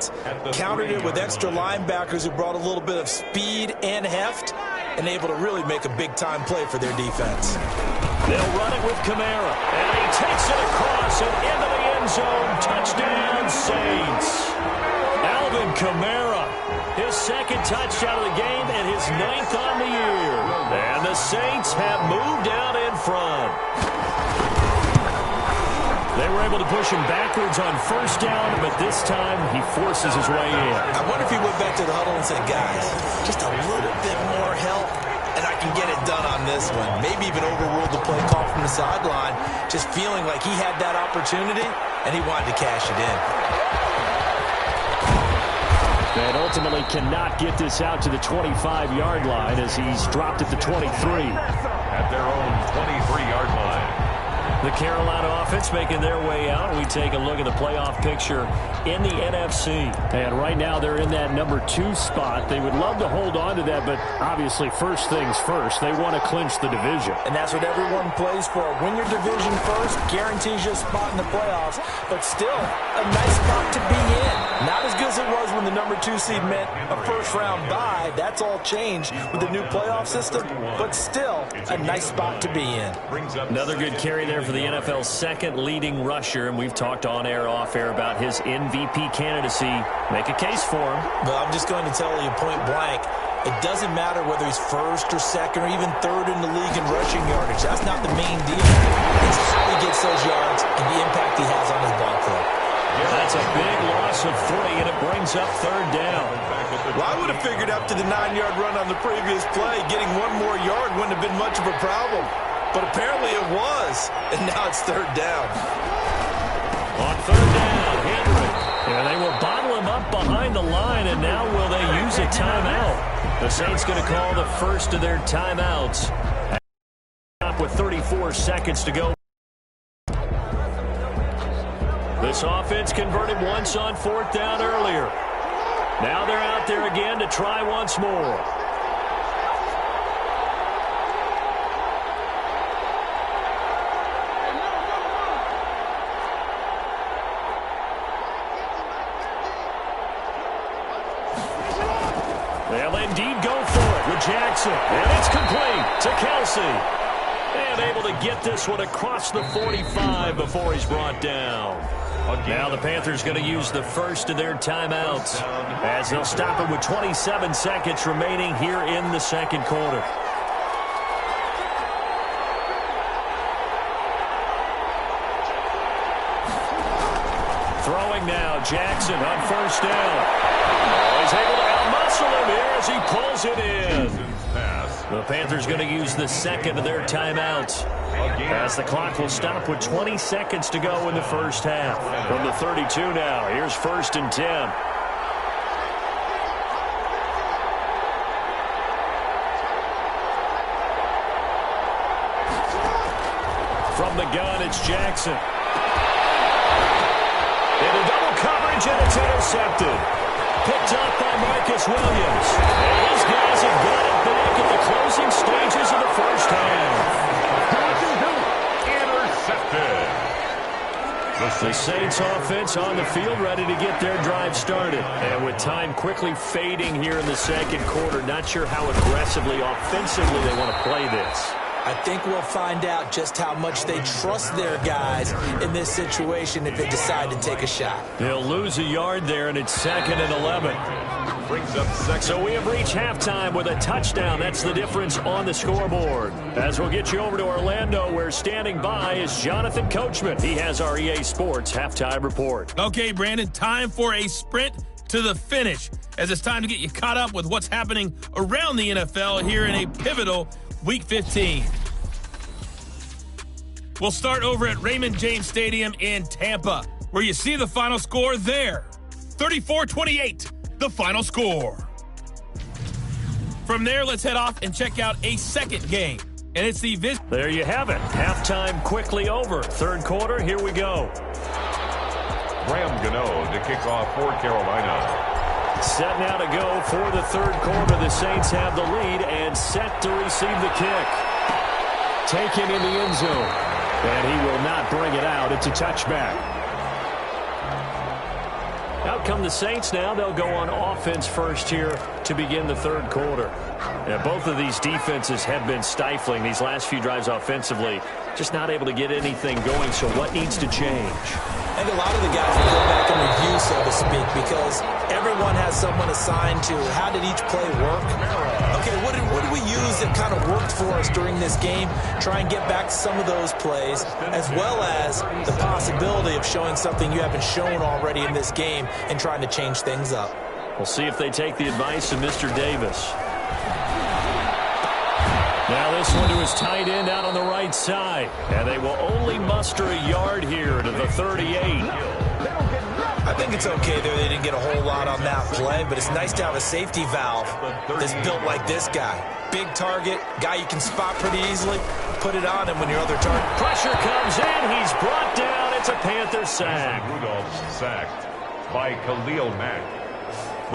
defense, countered it with extra linebackers who brought a little bit of speed and heft, and able to really make a big-time play for their defense. They'll run it with Kamara, and he takes it across and into the end zone. Touchdown, Saints. Alvin Kamara, his second touchdown of the game and his 9th on the year. And the Saints have moved out in front. They were able to push him backwards on first down, but this time he forces his way in. I wonder if he went back to the huddle and said, guys, just a little bit more help, and I can get it done on this one. Maybe even overruled the play call from the sideline, just feeling like he had that opportunity, and he wanted to cash it in. And ultimately cannot get this out to the 25-yard line as he's dropped at the 23. At their own 23-yard line. The Carolina offense making their way out. We take a look at the playoff picture in the NFC. And right now they're in that number 2 spot. They would love to hold on to that, but obviously first things first. They want to clinch the division. And that's what everyone plays for. Win your division first, guarantees you a spot in the playoffs, but still a nice spot to be in. Not as good as it was when the number 2 seed meant a first-round bye. That's all changed with the new playoff system, but still a nice spot to be in. Another good carry there for the NFL's second leading rusher, and we've talked on air, off air about his MVP candidacy. Make a case for him. Well, I'm just going to tell you point blank, it doesn't matter whether he's first or second or even third in the league in rushing yardage. That's not the main deal. It's how he gets those yards and the impact he has on his ball club. That's a big loss of 3, and it brings up third down. Well, I would have figured after the 9-yard run on the previous play, getting one more yard wouldn't have been much of a problem. But apparently it was, and now it's third down. On third down, Henry. And they will bottle him up behind the line, and now will they use a timeout? The Saints going to call the first of their timeouts. Up with 34 seconds to go. This offense converted once on fourth down earlier. Now they're out there again to try once more. They'll indeed go for it with Jackson. And it's complete to Kelsey. And able to get this one across the 45 before he's brought down. Now the Panthers going to use the first of their timeouts as they'll stop it with 27 seconds remaining here in the second quarter. Throwing now, Jackson on first down. Oh, he's able to out-muscle him here as he pulls it in. The Panthers going to use the second of their timeouts as the clock will stop with 20 seconds to go in the first half. From the 32 now, here's 1st and 10. From the gun, it's Jackson. Into double coverage, and it's intercepted. Picked up by Marcus Williams. And these guys have got it back at the closing stages of the first half. Intercepted. The Saints offense on the field ready to get their drive started. And with time quickly fading here in the second quarter, not sure how aggressively, offensively they want to play this. I think we'll find out just how much they trust their guys in this situation if they decide to take a shot. They'll lose a yard there, and it's 2nd and 11. Brings up second. So we have reached halftime with a touchdown. That's the difference on the scoreboard. As we'll get you over to Orlando, where standing by is Jonathan Coachman. He has our EA Sports halftime report. Okay, Brandon, time for a sprint to the finish, as it's time to get you caught up with what's happening around the NFL here in a pivotal Week 15. We'll start over at Raymond James Stadium in Tampa, where you see the final score there. 34-28, the final score. From there, let's head off and check out a second game. And it's the There you have it. Halftime quickly over. Third quarter, here we go. Graham Gano to kick off for Carolina. Set now to go for the third quarter. The Saints have the lead and set to receive the kick. Taken in the end zone. And he will not bring it out. It's a touchback. Now Out come the Saints now. They'll go on offense first here to begin the third quarter. Yeah, both of these defenses have been stifling these last few drives offensively. Just not able to get anything going, so what needs to change? I think a lot of the guys will go back and review, so to speak, because everyone has someone assigned to how did each play work. Okay, what did we use that kind of worked for us during this game? Try and get back to some of those plays, as well as the possibility of showing something you haven't shown already in this game and trying to change things up. We'll see if they take the advice of Mr. Davis. Now this one to his tight end out on the right side. And they will only muster a yard here to the 38. I think it's okay there. They didn't get a whole lot on that play, but it's nice to have a safety valve that's built like this guy. Big target, guy you can spot pretty easily. Put it on him when your other target. Pressure comes in. He's brought down. It's a Panther sack. Rudolph sacked by Khalil Mack.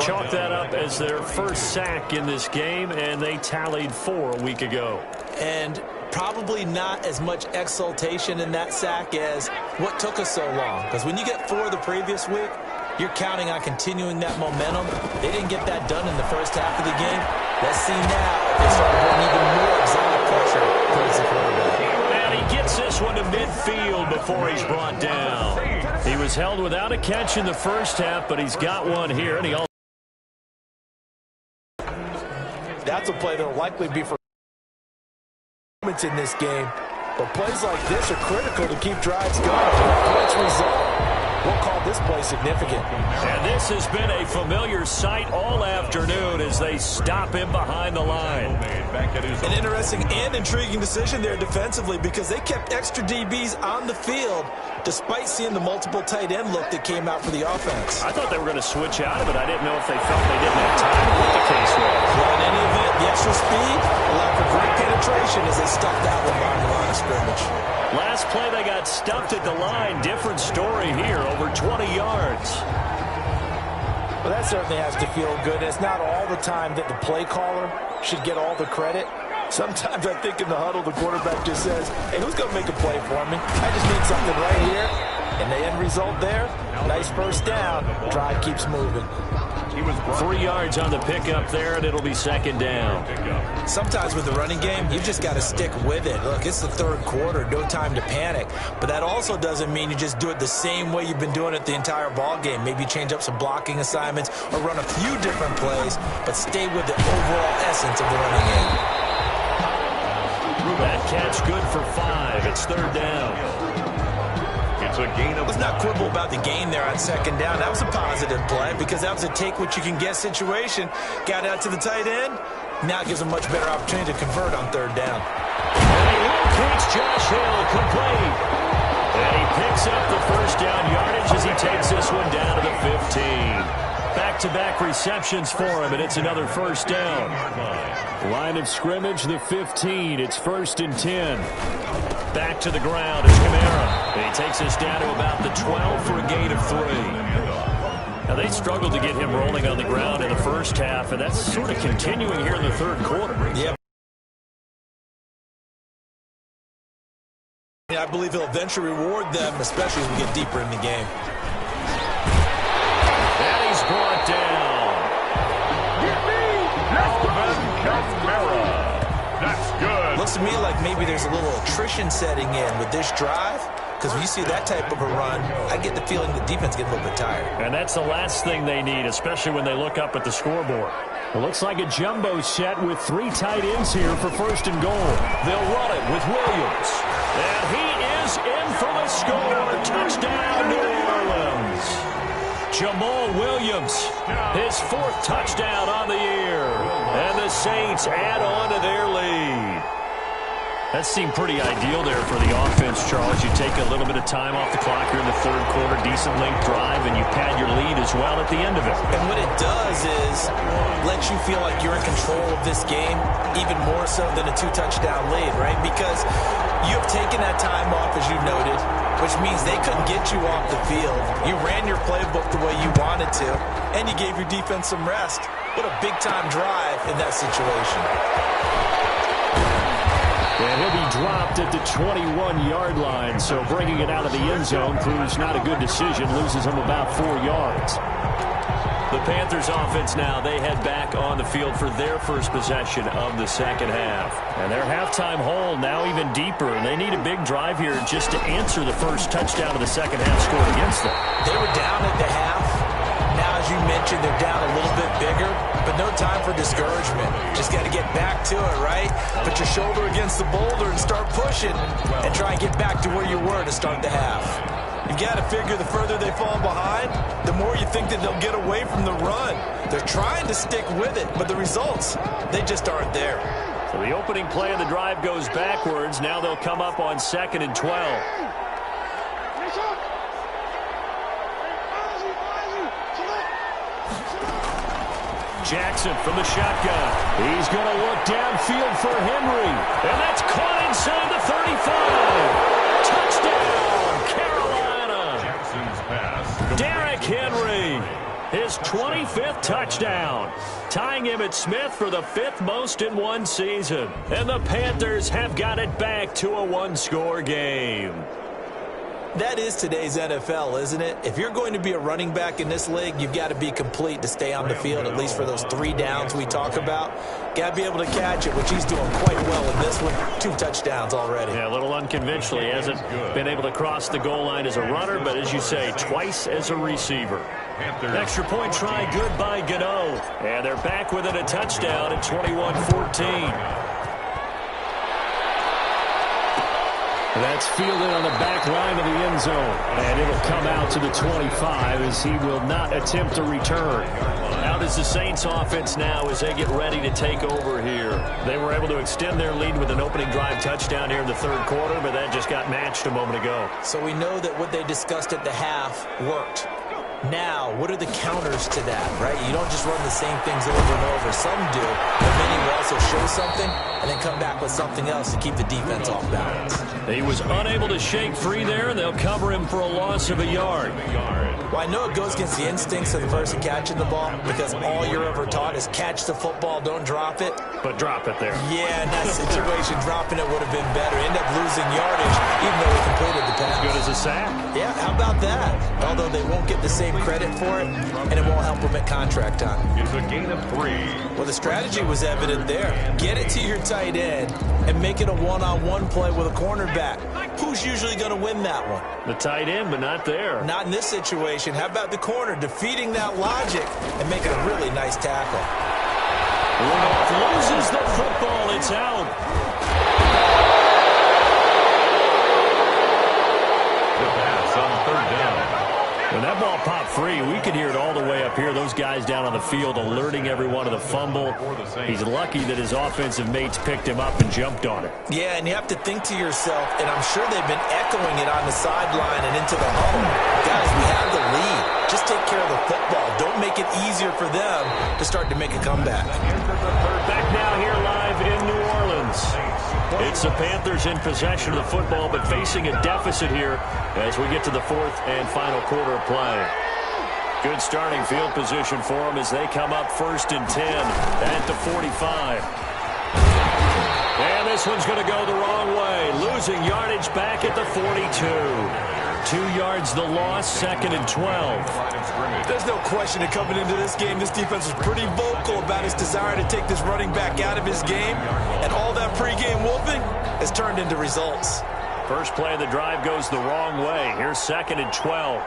Chalk that up as their first sack in this game, and they tallied 4 a week ago. And probably not as much exultation in that sack as what took us so long. Because when you get 4 the previous week, you're counting on continuing that momentum. They didn't get that done in the first half of the game. Let's see now if they start putting even more exotic pressure towards the quarterback. And he gets this one to midfield before he's brought down. He was held without a catch in the first half, but he's got one here, and he also that's a play that will likely be for moments in this game. But plays like this are critical to keep drives going. Points result. We'll call this play significant. And this has been a familiar sight all afternoon as they stop him behind the line. An interesting and intriguing decision there defensively because they kept extra DBs on the field despite seeing the multiple tight end look that came out for the offense. I thought they were going to switch out of it. I didn't know if they felt they didn't have time to what the case was. Well, in any event, the extra speed allowed for great penetration as they stuffed that one behind the line of scrimmage. Last play, they got stuffed at the line. Different story here, over 20 yards. Well, that certainly has to feel good. It's not all the time that the play caller should get all the credit. Sometimes I think in the huddle, the quarterback just says, hey, who's going to make a play for me? I just need something right here. And the end result there, nice first down. Drive keeps moving. 3 yards on the pickup there, and it'll be second down. Sometimes with the running game, you just got to stick with it. Look, it's the third quarter, no time to panic. But that also doesn't mean you just do it the same way you've been doing it the entire ball game. Maybe change up some blocking assignments or run a few different plays, but stay with the overall essence of the running game. That catch good for 5. It's third down. It's a gain of Let's not quibble about the gain there on second down. That was a positive play because that was a take-what-you-can-get situation. Got out to the tight end. Now it gives him a much better opportunity to convert on third down. And he locates Josh Hill, complete. And he picks up the first down yardage as he takes this one down to the 15. Back-to-back receptions for him, and it's another first down. Line of scrimmage, the 15. It's 1st and 10. Back to the ground is Kamara. And he takes us down to about the 12 for a gain of 3. Now, they struggled to get him rolling on the ground in the first half, and that's sort of continuing here in the third quarter. Yeah. I believe he'll eventually reward them, especially as we get deeper in the game. And he's brought down. That's good. Looks to me like maybe there's a little attrition setting in with this drive. Because when you see that type of a run, I get the feeling the defense gets a little bit tired. And that's the last thing they need, especially when they look up at the scoreboard. It looks like a jumbo set with 3 tight ends here for 1st and goal. They'll run it with Williams. And he is in for the score. Touchdown, New Orleans. Jamal Williams, his 4th touchdown on the year. And the Saints add on to their lead. That seemed pretty ideal there for the offense, Charles. You take a little bit of time off the clock here in the third quarter, decent length drive, and you pad your lead as well at the end of it. And what it does is let you feel like you're in control of this game, even more so than a 2-touchdown lead, right? Because you have taken that time off, as you noted, which means they couldn't get you off the field. You ran your playbook the way you wanted to, and you gave your defense some rest. What a big-time drive in that situation. And he'll be dropped at the 21-yard line. So bringing it out of the end zone proves not a good decision. Loses him about 4 yards. The Panthers offense now, they head back on the field for their first possession of the second half. And their halftime hole now even deeper. And they need a big drive here just to answer the first touchdown of the second half scored against them. They were down at the half. Now, as you mentioned, they're down a little bit bigger, but no time for discouragement. Just got to get back to it, right? Put your shoulder against the boulder and start pushing and try and get back to where you were to start the half. You've got to figure the further they fall behind, the more you think that they'll get away from the run. They're trying to stick with it, but the results, they just aren't there. So the opening play of the drive goes backwards. Now they'll come up on 2nd and 12. Jackson from the shotgun. He's going to look downfield for Henry. And that's caught inside the 35. Touchdown, Carolina. Jackson's pass. Derrick Henry, his 25th touchdown, tying him at Smith for the 5th most in one season. And the Panthers have got it back to a one-score game. That is today's NFL, isn't it? If you're going to be a running back in this league, you've got to be complete to stay on the field, at least for those 3 downs we talk about. Got to be able to catch it, which he's doing quite well in this one. 2 touchdowns already. Yeah, a little unconventionally. He hasn't been able to cross the goal line as a runner, but as you say, twice as a receiver. Extra point try, good by Gano. And they're back within a touchdown at 21-14. That's fielded on the back line of the end zone. And it'll come out to the 25 as he will not attempt to return. How does the Saints offense now as they get ready to take over here? They were able to extend their lead with an opening drive touchdown here in the 3rd quarter, but that just got matched a moment ago. So we know that what they discussed at the half worked. Now, what are the counters to that, right? You don't just run the same things over and over. Some do, but many will also show something and then come back with something else to keep the defense off balance. He was unable to shake free there, and they'll cover him for a loss of a yard. Well, I know it goes against the instincts of the person catching the ball because all you're ever taught is catch the football, don't drop it. But drop it there. Yeah, in that situation, dropping it would have been better. End up losing yardage, even though they completed the pass. As good as a sack. Yeah, how about that? Although they won't get the same credit for it, and it won't help them at contract time. It's a gain of 3. Well, the strategy was evident there. Get it to your tight end and make it a one-on-one play with a cornerback. Who's usually going to win that one? The tight end, but not there. Not in this situation. How about the corner defeating that logic and making a really nice tackle? Rudolph loses the football. It's out. The pass on 3rd down. When that ball popped free, we could hear it all the way up here. Those guys down on the field alerting everyone of the fumble. He's lucky that his offensive mates picked him up and jumped on it. Yeah, and you have to think to yourself, and I'm sure they've been echoing it on the sideline and into the huddle. Guys, we have the lead. Just take care of the football. Don't make it easier for them to start to make a comeback. Back now here live in New Orleans. It's the Panthers in possession of the football, but facing a deficit here as we get to the 4th and final quarter of play. Good starting field position for them as they come up 1st and 10 at the 45. And this one's going to go the wrong way. Losing yardage back at the 42. 2 yards the loss, 2nd and 12. There's no question that coming into this game, this defense was pretty vocal about his desire to take this running back out of his game. And all that pregame whooping has turned into results. First play of the drive goes the wrong way. Here's 2nd and 12.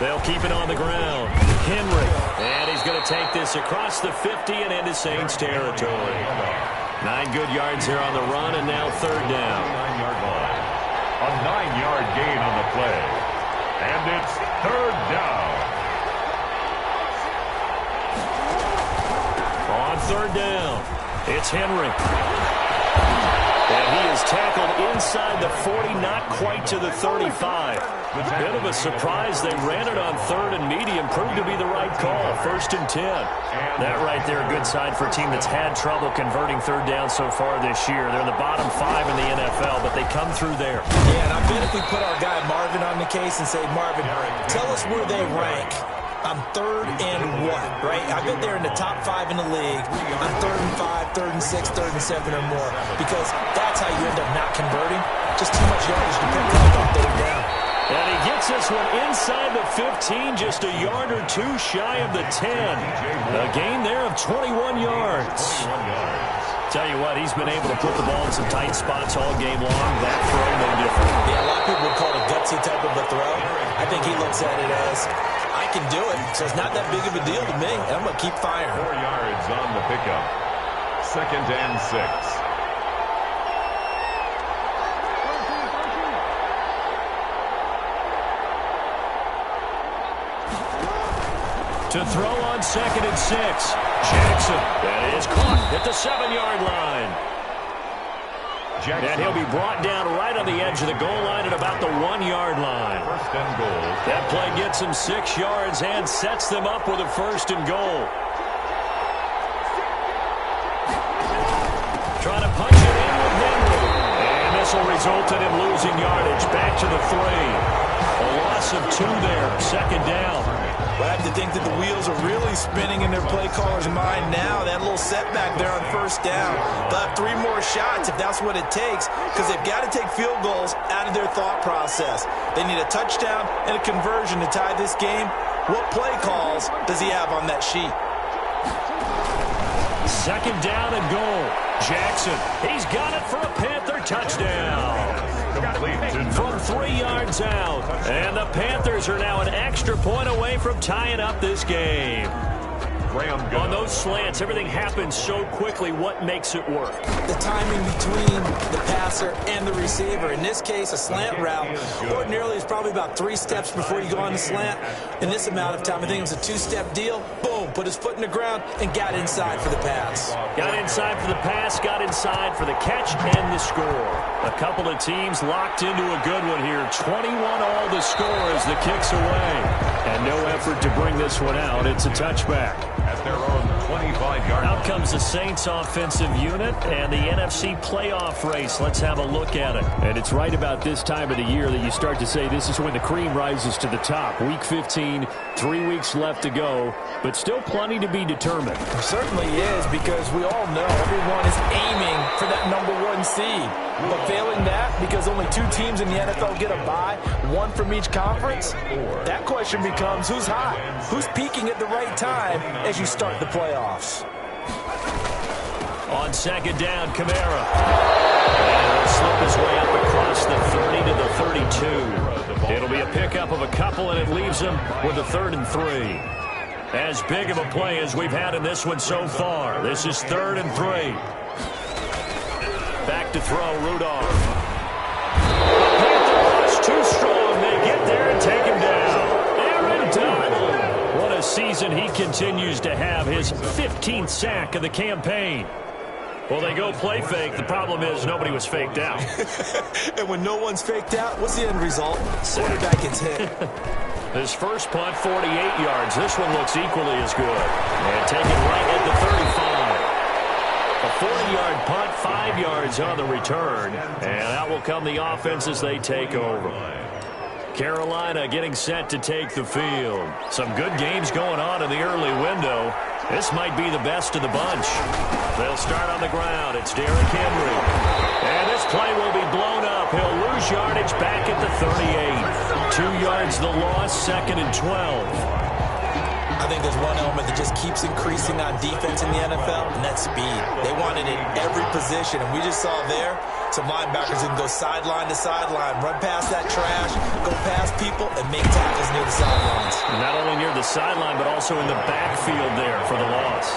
They'll keep it on the ground. Henry. And he's going to take this across the 50 and into Saints territory. 9 good yards here on the run, and now 3rd down. 9-yard line. A 9-yard gain on the play. And it's 3rd down. On 3rd down, it's Henry. And he is tackled inside the 40, not quite to the 35. Bit of a surprise. They ran it on 3rd and medium. Proved to be the right call. 1st and 10. That right there, a good sign for a team that's had trouble converting 3rd down so far this year. They're in the bottom 5 in the NFL, but they come through there. Yeah, and I bet if we put our guy Marvin on the case and say, Marvin, tell us where they rank I'm 3rd and 1, right? I've been there in the top 5 in the league. I'm 3rd and 5, 3rd and 6, 3rd and 7 or more, because that's how you end up not converting. Just too much yardage to pick up on 3rd down. And he gets this one inside the 15, just a yard or two shy of the 10. A gain there of 21 yards. Tell you what, he's been able to put the ball in some tight spots all game long. That throw, no different. Yeah, a lot of people would call it a gutsy type of a throw. I think he looks at it as, I can do it, so it's not that big of a deal to me, and I'm going to keep firing. 4 yards on the pickup. 2nd and 6. To throw on 2nd and 6. Jackson. That is caught at the 7-yard line. And he'll be brought down right on the edge of the goal line at about the 1-yard line. 1st and goal. That play gets him 6 yards and sets them up with a 1st and goal. Trying to punch it in with Henry. And this will result in him losing yardage back to the 3. A loss of 2 there. 2nd down. But I have to think that the wheels are really spinning in their play caller's mind now. That little setback there on 1st down. They'll have 3 more shots if that's what it takes, because they've got to take field goals out of their thought process. They need a touchdown and a conversion to tie this game. What play calls does he have on that sheet? 2nd down and goal. Jackson, he's got it for a Panther touchdown. From 3 yards out. And the Panthers are now an extra point away from tying up this game. On those slants, everything happens so quickly. What makes it work? The timing between the passer and the receiver. In this case, a slant route ordinarily is probably about 3 steps before you go on the slant. In this amount of time, I think it was a 2-step deal. Boom, put his foot in the ground and got inside for the pass. Got inside for the pass, got inside for the catch and the score. A couple of teams locked into a good one here. 21 all the score as the kick's away. And no effort to bring this one out. It's a touchback. At their own 25-yard line. Out comes the Saints offensive unit and the NFC playoff race. Let's have a look at it. And it's right about this time of the year that you start to say this is when the cream rises to the top. Week 15, 3 weeks left to go, but still plenty to be determined. It certainly is, because we all know everyone is aiming for that #1 seed. But failing that, because only 2 teams in the NFL get a bye, 1 from each conference, that question becomes who's hot? Who's peaking at the right time as you start the playoffs? On 2nd down, Kamara. And he'll slip his way up across the 30 to the 32. It'll be a pickup of a couple, and it leaves him with a 3rd and 3. As big of a play as we've had in this one so far. This is 3rd and 3. Back to throw, Rudolph. The Panthers too strong. They get there and take him down. Aaron Donald. What a season he continues to have. His 15th sack of the campaign. Well, they go play fake. The problem is nobody was faked out. And when no one's faked out, what's the end result? Quarterback gets hit. His first punt, 48 yards. This one looks equally as good. And taken right at the 35. A 40-yard punt, 5 yards on the return. And out will come the offense as they take over. Carolina getting set to take the field. Some good games going on in the early window. This might be the best of the bunch. They'll start on the ground. It's Derrick Henry. And this play will be blown up. He'll lose yardage back at the 38. 2 yards the loss, 2nd and 12. I think there's one element that just keeps increasing on defense in the NFL, and that's speed. They want it in every position, and we just saw there some linebackers who can go sideline to sideline, run past that trash, go past people, and make tackles near the sidelines. Not only near the sideline, but also in the backfield there for the loss.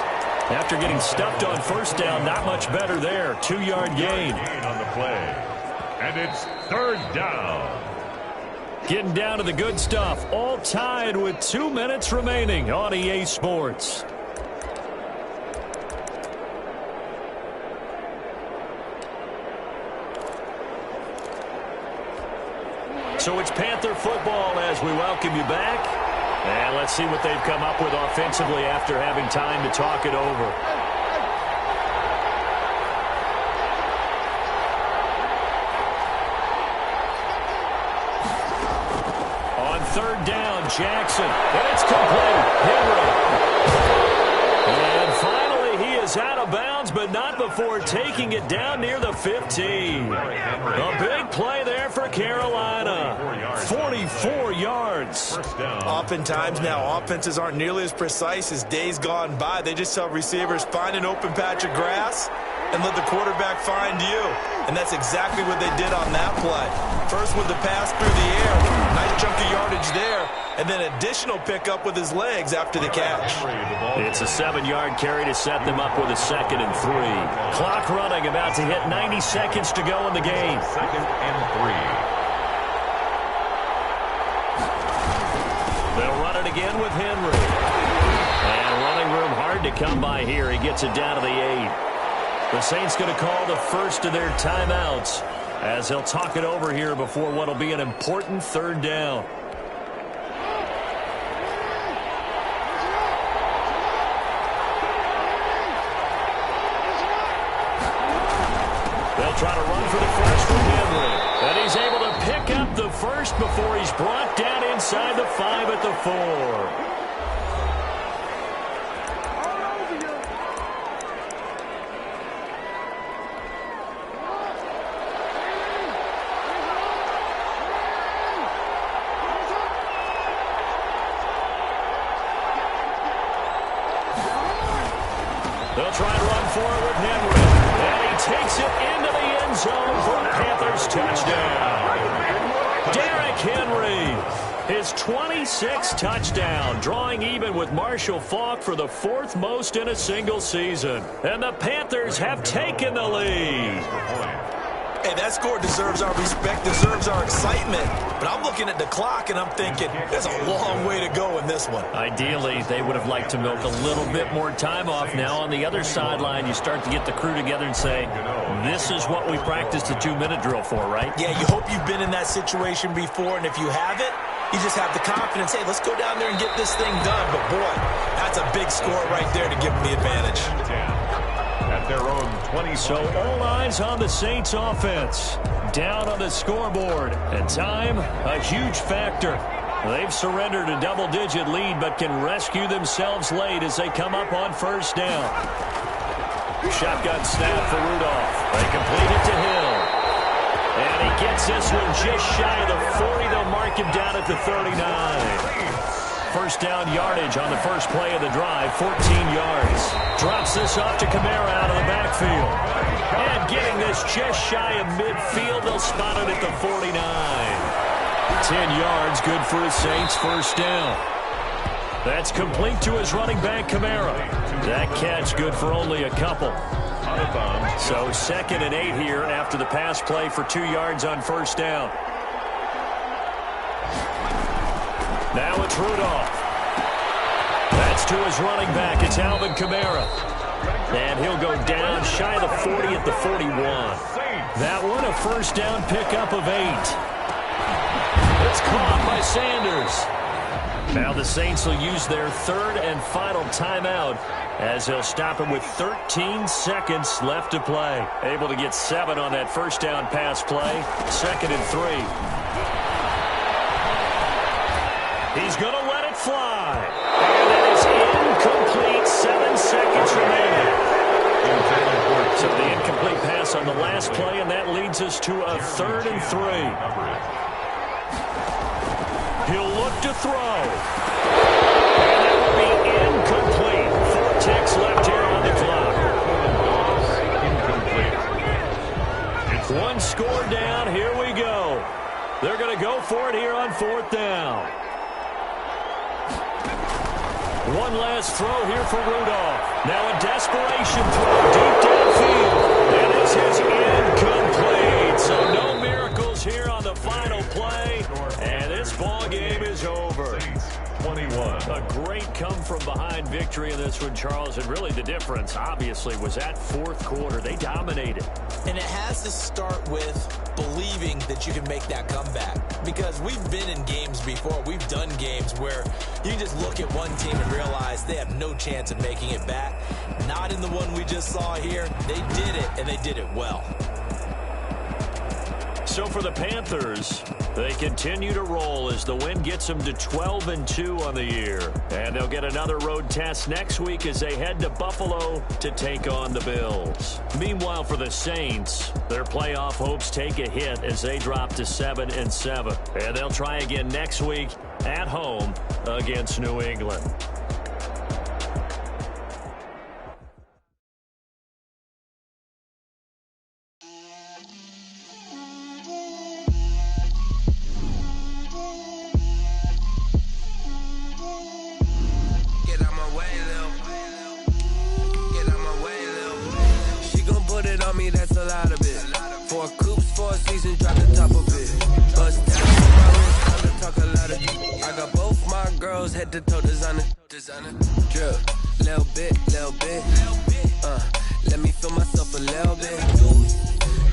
After getting stuffed on 1st down, not much better there. 2-yard gain. On the play. And it's 3rd down. Getting down to the good stuff. All tied with 2 minutes remaining on EA Sports. So it's Panther football as we welcome you back. And let's see what they've come up with offensively after having time to talk it over. third down. Jackson. And it's complete. Henry. And finally, he is out of bounds, but not before taking it down near the 15. A big play there for Carolina. 44 yards. Oftentimes now, offenses aren't nearly as precise as days gone by. They just tell receivers, find an open patch of grass and let the quarterback find you. And that's exactly what they did on that play. First with the pass through the air. Nice chunk of yardage there. And then additional pickup with his legs after the catch. It's a 7-yard carry to set them up with a 2nd and 3. Clock running, about to hit 90 seconds to go in the game. 2nd and 3. They'll run it again with Henry. And running room hard to come by here. He gets it down to the 8. The Saints going to call the first of their timeouts as they'll talk it over here before what will be an important 3rd down. They'll try to run for the first from Henry. And he's able to pick up the first before he's brought down inside the 5 at the 4. They'll try and run for it with Henry. And he takes it into the end zone for a Panthers touchdown. Derrick Henry, his 26th touchdown, drawing even with Marshall Faulk for the 4th most in a single season. And the Panthers have taken the lead. Hey, that score deserves our respect, deserves our excitement. But I'm looking at the clock, and I'm thinking, there's a long way to go in this one. Ideally, they would have liked to milk a little bit more time off. Now, on the other sideline, you start to get the crew together and say, this is what we practiced the 2-minute drill for, right? Yeah, you hope you've been in that situation before, and if you haven't, you just have the confidence, hey, let's go down there and get this thing done. But, boy, that's a big score right there to give them the advantage. At their own 20. So all eyes on the Saints offense. Down on the scoreboard. And time, a huge factor. They've surrendered a double-digit lead, but can rescue themselves late as they come up on 1st down. Shotgun snap for Rudolph. They complete it to Hill. And he gets this one just shy of the 40. They'll mark him down at the 39. 1st down yardage on the first play of the drive, 14 yards. Drops this off to Kamara out of the backfield. And getting this just shy of midfield, they'll spot it at the 49. 10 yards, good for his Saints, 1st down. That's complete to his running back, Kamara. That catch good for only a couple. So 2nd and 8 here after the pass play for 2 yards on 1st down. Now it's Rudolph. That's to his running back. It's Alvin Kamara. And he'll go down shy of the 40 at the 41. That one a 1st down pickup of 8. It's caught by Sanders. Now the Saints will use their 3rd and final timeout as they'll stop him with 13 seconds left to play. Able to get 7 on that 1st down pass play. 2nd and 3. He's going to let it fly. And it is incomplete. 7 seconds remaining. So the incomplete pass on the last play, and that leads us to a 3rd and 3. He'll look to throw. And that will be incomplete. 4 ticks left here on the clock. 1 score down. Here we go. They're going to go for it here on 4th down. 1 last throw here for Rudolph. Now a desperation throw deep downfield. And this is incomplete. So no miracles here on the final play. And this ball game is over. 21. A great come-from-behind victory in this one, Charles. And really the difference, obviously, was that 4th quarter. They dominated. And it has to start with believing that you can make that comeback. Because we've been in games before. We've done games where you can just look at one team and realize they have no chance of making it back. Not in the one we just saw here. They did it, and they did it well. so for the Panthers, they continue to roll as the win gets them to 12-2 on the year. And they'll get another road test next week as they head to Buffalo to take on the Bills. Meanwhile, for the Saints, their playoff hopes take a hit as they drop to 7-7. And they'll try again next week at home against New England. That's a lot of it. 4 coops, 4 seasons, drop the top of it. Bust down on my wrist, time to talk a lot of. I got both my girls head to toe designer. Drip, little bit. Let me feel myself a little bit.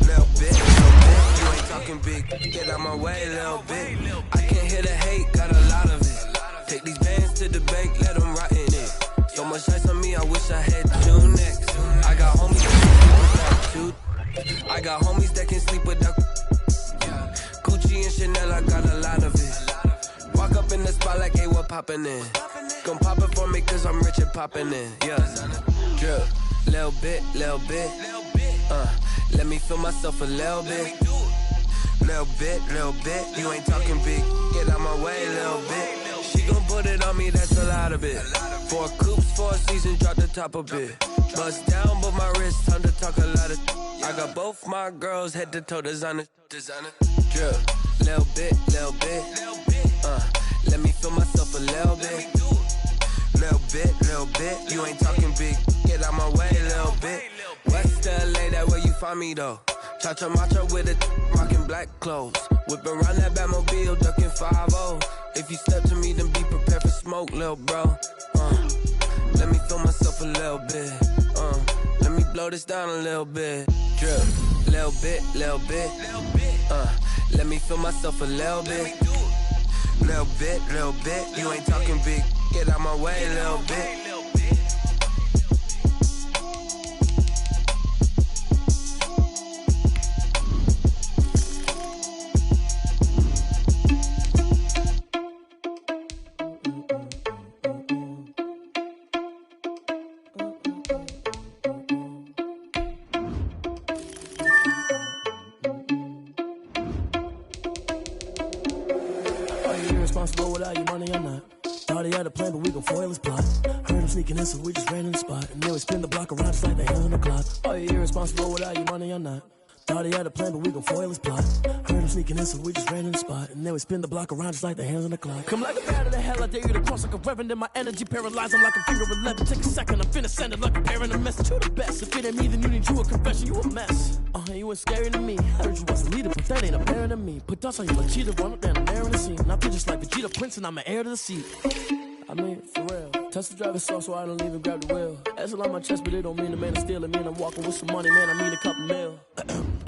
Little bit. You ain't talking big, get out my way, little bit. I can't hear the hate, got a lot of it. Take these bands to the bank, let them rot in it. So much ice on me, I wish I had you next. I got homies that can sleep without Gucci and Chanel, I got a lot of it. Walk up in the spot like, hey, what poppin' in? Gon' pop it for me cause I'm rich and poppin' in. Yeah, drip, little bit. Let me feel myself a little bit. Little bit. You ain't talking big, get out my way, little bit. She gon' put it on me, that's a lot of it. 4 coops, 4 seasons, drop the top a bit. Bust down, but my wrist, time to talk a lot of. I got both my girls head to toe designer. Drip, little bit. Let me feel myself a little bit. Little bit. You ain't talking big, get out my way, little bit. West LA, that where you find me though. Cha-cha matcha with it, rockin' black clothes. Whip around that Batmobile, ducking 5-0. If you step to me, then be prepared for smoke, little bro. Let me feel myself a little bit. Let me blow this down a little bit. Drip, little bit. Let me feel myself a little bit. Little bit. You ain't talking big, get out my way, little bit. Without your money or not. Thought he had a plan, but we gon' foil his plot. Heard him sneaking in, so we just ran in the spot. And then we spin the block around just like the hands on the clock. Are you irresponsible without your money or not? Thought he had a plan, but we gon' foil his plot. Heard him sneaking in, so we just ran in the spot. And then we spin the block around just like the hands on the clock. Come like a bat of the hell, I dare you to cross like a reverend. In my energy paralyzed, I'm like a finger 11. Take a second, I'm finna send it like a parent. A message to the best. If it ain't me, then you need you a confession. You a mess. You ain't scary to me. Heard you was a leader, but that ain't apparent to me. Put dust on you like cheetah, run up down the air in the scene. I feel just like Vegeta Prince, and I'm an heir to the seat. I mean, for real. Touch the driver's soft, so I don't even grab the wheel. That's on my chest, but it don't mean the man is stealing. Mean I'm walking with some money, man. I mean a couple mil.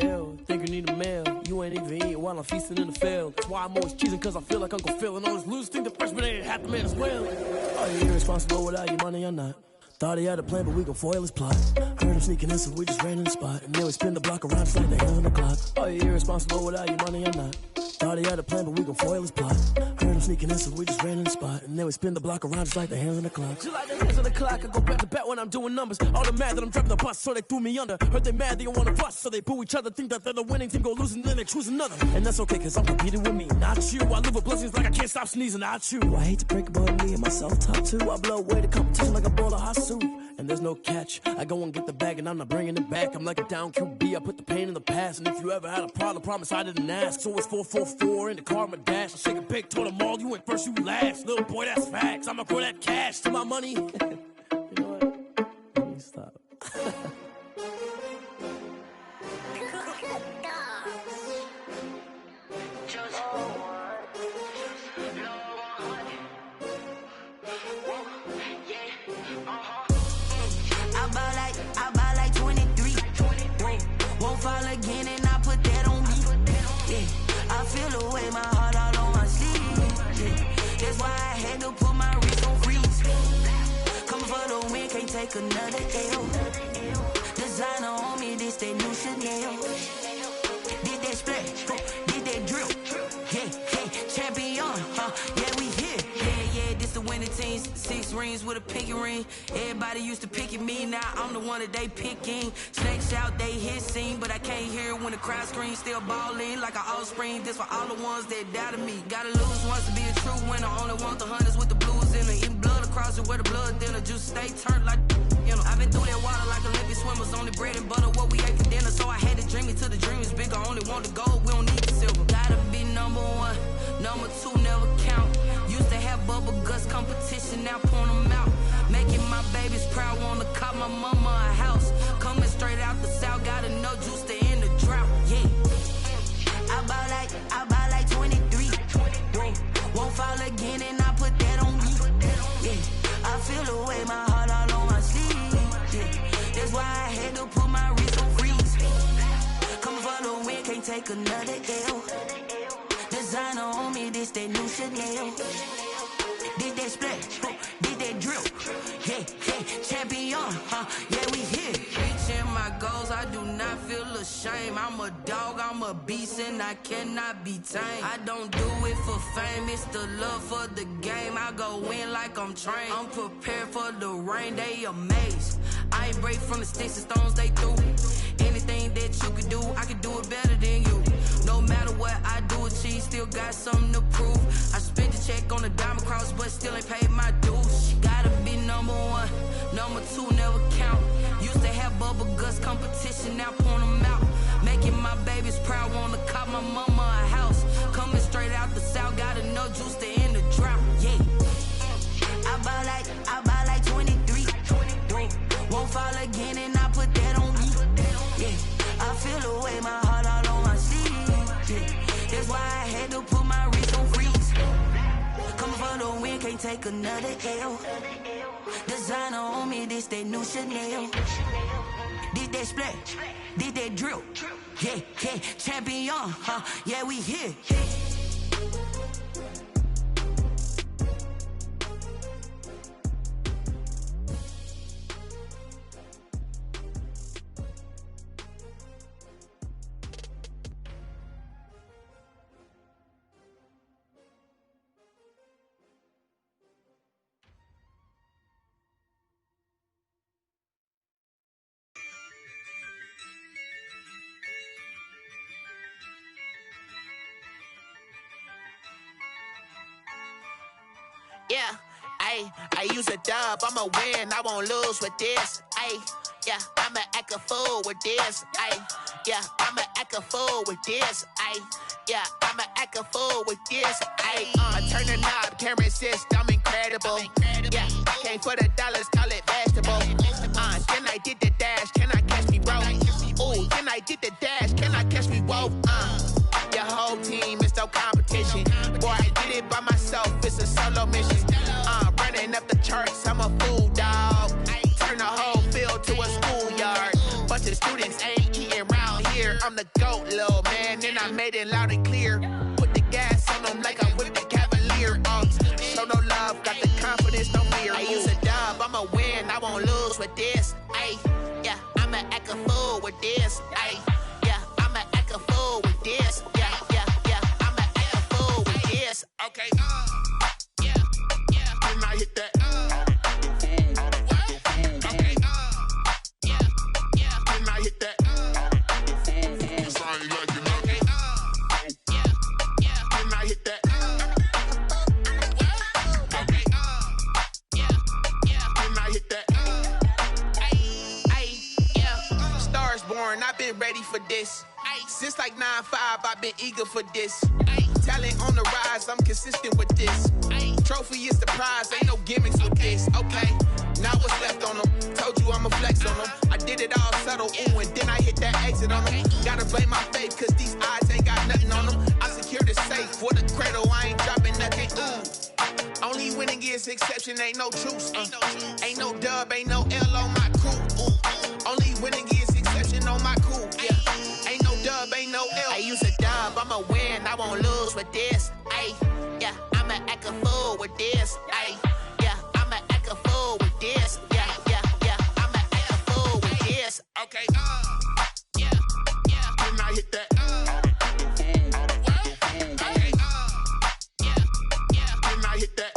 Ew, think you need a meal. You ain't even eating while I'm feasting in the field. That's why I'm always cheesing, cause I feel like Uncle Phil. And all this losers think the freshman ain't half the man as well. Are you irresponsible without your money or not? Thought he had a plan, but we gon' foil his plot. Heard him sneaking in, so we just ran in the spot. And then we spin the block around just like the hands on the clock. Are you irresponsible without your money or not? Thought he had a plan, but we gon' foil his plot. Heard him sneaking in, so we just ran in the spot. And then we spin the block around just like the hands on the clock. Just like the hands on the clock, I go back to back when I'm doing numbers. All the mad that I'm driving the bus, so they threw me under. Heard they mad, they don't wanna bust, so they boo each other. Think that they're the winning team, go losing, then they choose another. And that's okay, cause I'm competing with me, not you. I live with blessings like I can't stop sneezing, not you. I hate to break it, but me and myself top two. I blow away the competition like a bowl of hot soup. And there's no catch. I go and get the bag and I'm not bringing it back. I'm like a down QB, I put the pain in the past. And if you ever had a problem, promise I didn't ask. So it's 444 in the car, my dash. I shake a big, told them all, you ain't first, you last. Little boy, that's facts. I'ma grow that cash to my money. You know what? Let me stop. I buy like 23. Won't fall again and I put that on me. Yeah, I feel the way, my heart all on my sleeve. Yeah, that's why I had to put my wrist on freeze. Coming for the win, can't take another L. Designer on me, this that new Chanel. Did that splash, many teams, 6 rings with a pinky ring. Everybody used to pick at me, now I'm the one that they picking. Snakes out, they hit scene, but I can't hear it when the crowd screams. Still ballin' like an offspring. This for all the ones that doubted me. Gotta lose once to be a true winner. Only want the hunters with the blues in it. Eating blood across it where the blood dinner. Juice stay turned like, you know. I've been through that water like Olympic swimmers. Only bread and butter, what we ate for dinner. So I had to dream it till the dream is bigger. Only want the gold, we don't need the silver. Gotta be number 1, number 2 never count. Used to have bubble guts competition, now point them out. Making my babies proud, wanna cop my mama a house. Coming straight out the south, gotta know juice to end the drought. Yeah, I buy like 23. Won't fall again, and I put that on me. Yeah, I feel the way, my heart all on my sleeve. Yeah, that's why I had to put my wrist on freeze. Come for the win, can't take another L. Designer on me, this that new Chanel. Did that splash, did that drill. Yeah, champion, yeah, we here. Reaching my goals, I do not feel ashamed. I'm a dog, I'm a beast, and I cannot be tamed. I don't do it for fame, it's the love for the game. I go in like I'm trained. I'm prepared for the rain, they amazed. I ain't break from the sticks and stones they threw. Anything that you could do, I could do it better than you. No matter what I do, achieve, still got something to prove. I spent the check on the diamond cross, but still ain't paid my dues. Gotta be number 1, number 2 never count. Used to have bubble guts competition, now point them out. Making my babies proud, wanna cop my mama a house. Coming straight out the south, gotta know juice to end the drought. Yeah, I buy like 23. Won't fall again, and I put that on me. Yeah, I feel the way, my heart all on my sleeve. Yeah, that's why I had to put my wrist on freeze. Coming for the win, can't take another L. Designer on me, this that new Chanel. Did that splash, did that drill. Yeah, champion, yeah, we here. Yeah, I use a dub, I'ma win, I won't lose with this. Yeah, I'ma act a fool with this. Yeah, I'ma act a fool with this. Yeah, I'ma act a fool with this. I turn the knob, camera assist, I'm incredible. Yeah, came for the dollars, call it vegetable. Then I did the dash, can I catch me, bro? Ooh, then I did the dash, can I catch me, whoa? Your whole team is no competition. Boy, I did it by myself, it's a solo mission. Running up the charts, I'm a fool, dog. Turn the whole field to a schoolyard. Bunch of students ain't eating round here. I'm the GOAT, little man, and I made it loud and clear. Put the gas on them like I'm with the Cavalier. Show no love, got the confidence, no fear. I use a dub, I'ma win, I won't lose with this. Yeah, I'ma act a fool with this. Yeah, I'ma act a fool with this. Yeah, I'ma act a fool with this. Okay, yeah, can I hit that? Okay, yeah, can I hit that? Cause I ain't like it, okay, yeah, can I hit that? Okay, yeah, can I hit that? Yeah, Stars born, I've been ready for this. Since like 9-5, I've been eager for this. Talent on the rise, I'm consistent with this. Trophy is the prize, ain't no gimmicks with this. Okay, now what's left on them? Told you I'ma flex on them. I did it all subtle, ooh, and then I hit that exit on them. Gotta blame my faith, cause these odds ain't got nothing on them. I secure the safe for the cradle, I ain't dropping nothing, ooh. Only winning is exception, ain't no truce. Ain't no dub, ain't no L on my crew. Only winning is exception on my crew. Yeah, ain't no dub, ain't no L. I use a dub, I'ma win, I won't lose with this. Yeah, I'ma act a fool with this. Yeah, I'ma act a fool with this. Yeah, I'ma act a fool with this. Okay, yeah, can I hit that? Okay, yeah, can I hit that?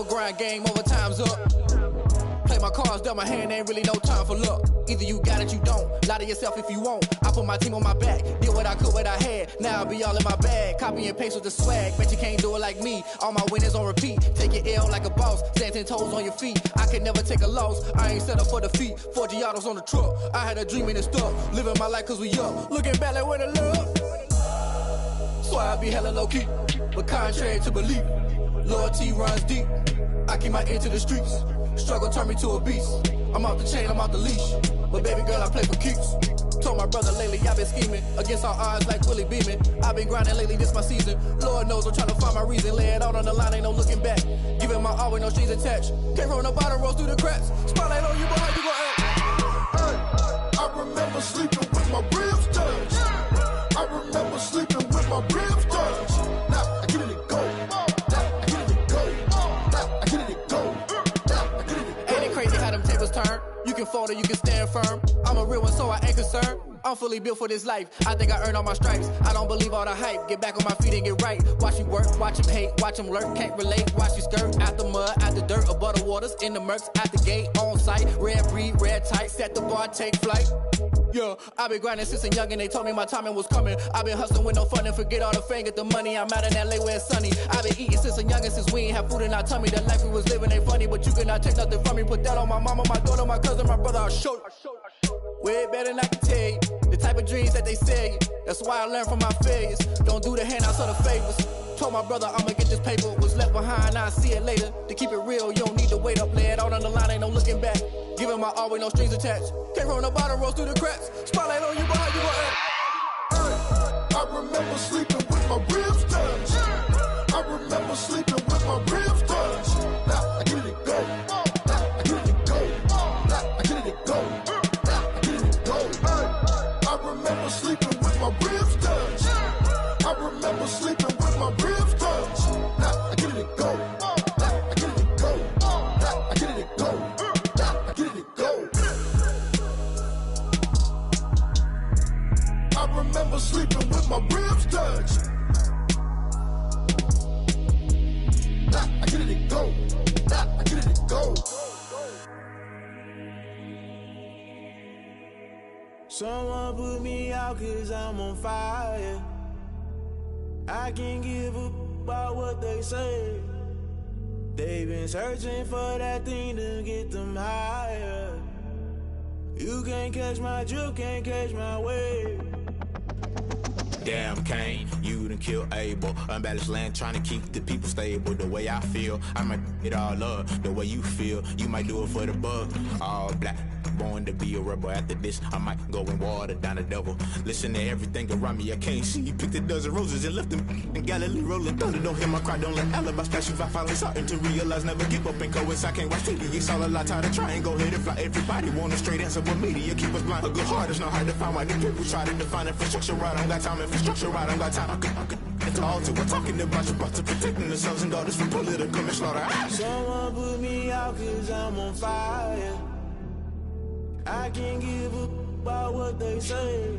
never grind, game over, time's up. Play my cards, dealt my hand, ain't really no time for luck. Either you got it, you don't. Lie to yourself if you won't. I put my team on my back, did what I could, what I had. Now I'll be all in my bag, copy and paste with the swag. Bet you can't do it like me. All my winners on repeat. Take your L like a boss, stand 10 toes on your feet. I can never take a loss. I ain't set up for defeat. 4 Giottos on the truck. I had a dream and it's stuck. Living my life cause we up. Looking back like where the love. So I be hella low key, but contrary to belief, loyalty runs deep. I keep my ear to the streets. Struggle turned me to a beast. I'm off the chain, I'm off the leash. But baby girl, I play for keeps. Told my brother lately, I've been scheming against all odds like Willie Beeman. I've been grinding lately, this my season. Lord knows I'm trying to find my reason. Lay it out on the line, ain't no looking back. Giving my all with no strings attached. Came from the bottom, rose through the cracks. Spotlight on you, boy, how you gon' act? Hey, I remember sleeping with my ribs touched. I remember sleeping with my ribs touched. Now I get it and go. Now I get it and go. Now I get it and go. Now I get it and go. Ain't it crazy how them tables turn? You can fold or you can stand firm. I'm a real one, so I ain't concerned. I'm fully built for this life. I think I earned all my stripes. I don't believe all the hype. Get back on my feet and get right. Watch you work, watch him hate, watch him lurk. Can't relate, watch you skirt. Out the mud, out the dirt, above the waters, in the murks, out the gate, on site. Red breed, red tight, set the bar, take flight. Yeah, I been grinding since a youngin', they told me my timing was coming. I been hustling with no fun and forget all the fame, get the money. I'm out in LA where it's sunny. I been eating since a youngin', since we ain't have food in our tummy. The life we was living ain't funny, but you cannot take nothing from me. Put that on my mama, my daughter, my cousin, my brother, I'll show you. Way better than I can tell you. The type of dreams that they sell you. That's why I learned from my failures. Don't do the handouts or the favors. Told my brother I'ma get this paper. Was left behind, I'll see it later. To keep it real, you don't need to wait up. Lay it out on the line, ain't no looking back. Giving my all with no strings attached. Came from the bottom, rose through the cracks. Spotlight on you, boy, how you gon' act? Hey, I remember sleeping with my ribs touched. I remember sleeping with my ribs touched. Now I get it and go. Now I get it and go. Now I get it and go. Now I get it and go. Hey, I remember sleeping with my ribs touched. I remember sleeping with my ribs touched. Now I get it and go. Now I get it and go. Now I get it and go. Now I get it and go. I remember sleeping with my ribs touched. Now I get it and go. Now I get it and go. Someone put me out cause I'm on fire. I can't give up about what they say. They've been searching for that thing to get them higher. You can't catch my drift, can't catch my wave. Damn Kane, you done killed Abel. Unbalanced land trying to keep the people stable. The way I feel, I might it all up. The way you feel, you might do it for the bug. All black, born to be a rebel. After this, I might go and water down the devil. Listen to everything around me, I can't see. Picked a dozen roses and left them in Galilee rolling thunder. Don't hear my cry, don't let alibis pass you. I finally starting to realize, never give up and coincide. I can't watch TV, it's all a lot. Tired of trying, go ahead and fly. Everybody want a straight answer, but media keep us blind. A good heart is not hard to find. Why the people try to define infrastructure right? I don't got time, infrastructure right, I don't got time. I could it's all to we're talking about your to protecting the sons and daughters from political manslaughter. Someone put me out cause I'm on fire. I can't give up about what they say.